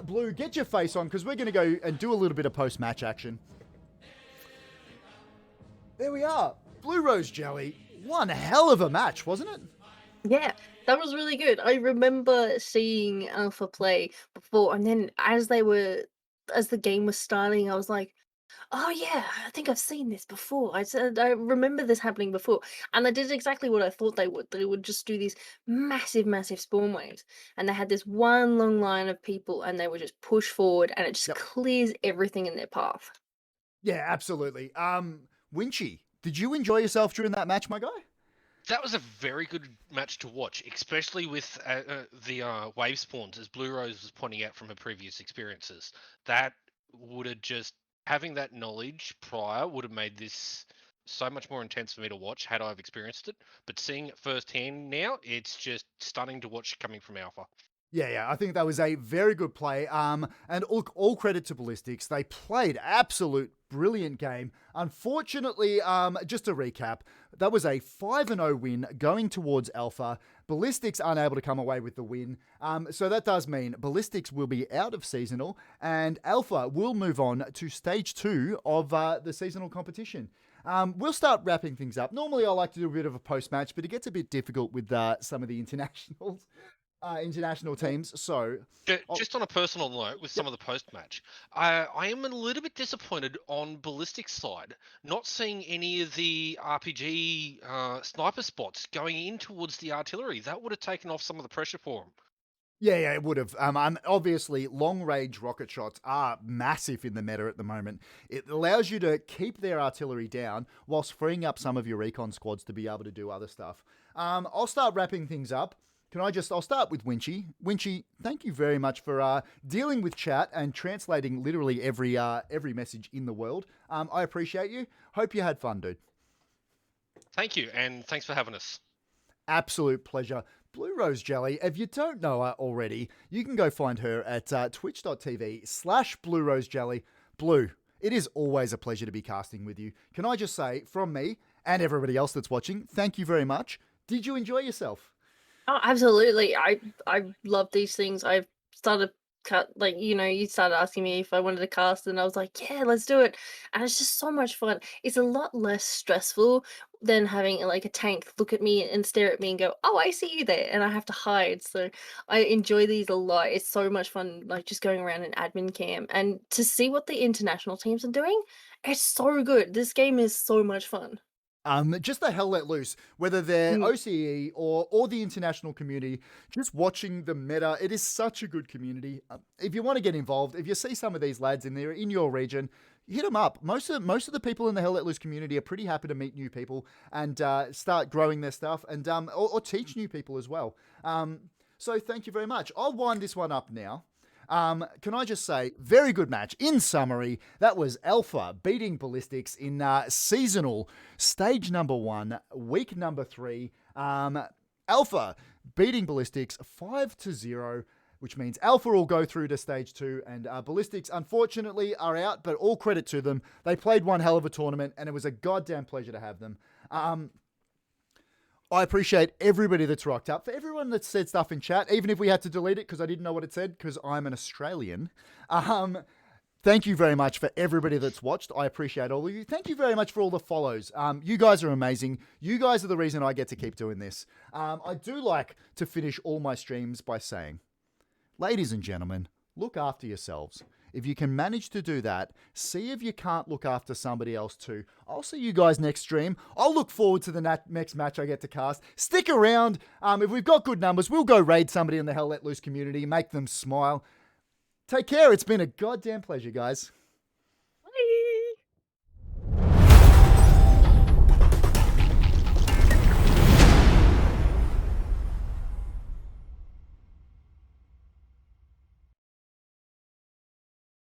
Blue, get your face on because we're going to go and do a little bit of post-match action. There we are. Blue Rose Jelly. One hell of a match, wasn't it? yeah, that was really good. I remember seeing Alpha play before, and then as the game was starting, I was like, oh yeah, I think I've seen this before. I remember this happening before, and they did exactly what I thought they would. They would just do these massive, massive spawn waves, and they had this one long line of people, and they would just push forward, and it just clears everything in their path. Yeah, absolutely. Winchy, did you enjoy yourself during that match, my guy? That was a very good match to watch, especially with the wave spawns, as Blue Rose was pointing out from her previous experiences. That would have just, having that knowledge prior would have made this so much more intense for me to watch had I've experienced it. But seeing it firsthand now, it's just stunning to watch coming from Alpha. Yeah, I think that was a very good play. And all credit to Ballistics. They played absolute brilliant game. Unfortunately, just to recap, that was a 5-0 win going towards Alpha. Ballistics unable to come away with the win. So that does mean Ballistics will be out of seasonal and Alpha will move on to stage 2 of the seasonal competition. We'll start wrapping things up. Normally I like to do a bit of a post-match, but it gets a bit difficult with some of the international teams. So, Just on a personal note, with some of the post-match, I am a little bit disappointed on Ballistic's side, not seeing any of the RPG sniper spots going in towards the artillery. That would have taken off some of the pressure for him. yeah, it would have. Obviously, long-range rocket shots are massive in the meta at the moment. It allows you to keep their artillery down whilst freeing up some of your recon squads to be able to do other stuff. I'll start wrapping things up. I'll start with Winchy. Winchy, thank you very much for dealing with chat and translating literally every message in the world. I appreciate you. Hope you had fun, dude. Thank you, and thanks for having us. Absolute pleasure. Blue Rose Jelly, if you don't know her already, you can go find her at twitch.tv/Blue Rose Jelly. Blue, it is always a pleasure to be casting with you. Can I just say, from me and everybody else that's watching, thank you very much. Did you enjoy yourself? Oh, absolutely. I love these things. I've started you started asking me if I wanted to cast, and I was like, yeah, let's do it. And it's just so much fun. It's a lot less stressful than having like a tank look at me and stare at me and go, oh, I see you there, and I have to hide. So I enjoy these a lot. It's so much fun, like just going around an admin cam and to see what the international teams are doing. It's so good. This game is so much fun. Just the hell let loose, whether they're OCE or the international community, just watching the meta, it is such a good community. If you want to get involved, if you see some of these lads in there in your region, hit them up. Most of the people in the Hell Let Loose community are pretty happy to meet new people and start growing their stuff and or teach new people as well. So thank you very much. I'll wind this one up now. Can I just say, very good match. In summary, that was Alpha beating Ballistics in seasonal stage number 1, week number 3. Alpha beating Ballistics 5-0, which means Alpha will go through to stage 2, and Ballistics unfortunately are out, but all credit to them. They played one hell of a tournament, and it was a goddamn pleasure to have them. I appreciate everybody that's rocked up. For everyone that said stuff in chat, even if we had to delete it because I didn't know what it said because I'm an Australian. Thank you very much for everybody that's watched. I appreciate all of you. Thank you very much for all the follows. You guys are amazing. You guys are the reason I get to keep doing this. I do like to finish all my streams by saying, ladies and gentlemen, look after yourselves. If you can manage to do that, see if you can't look after somebody else too. I'll see you guys next stream. I'll look forward to the next match I get to cast. Stick around. If we've got good numbers, we'll go raid somebody in the Hell Let Loose community, make them smile. Take care. It's been a goddamn pleasure, guys.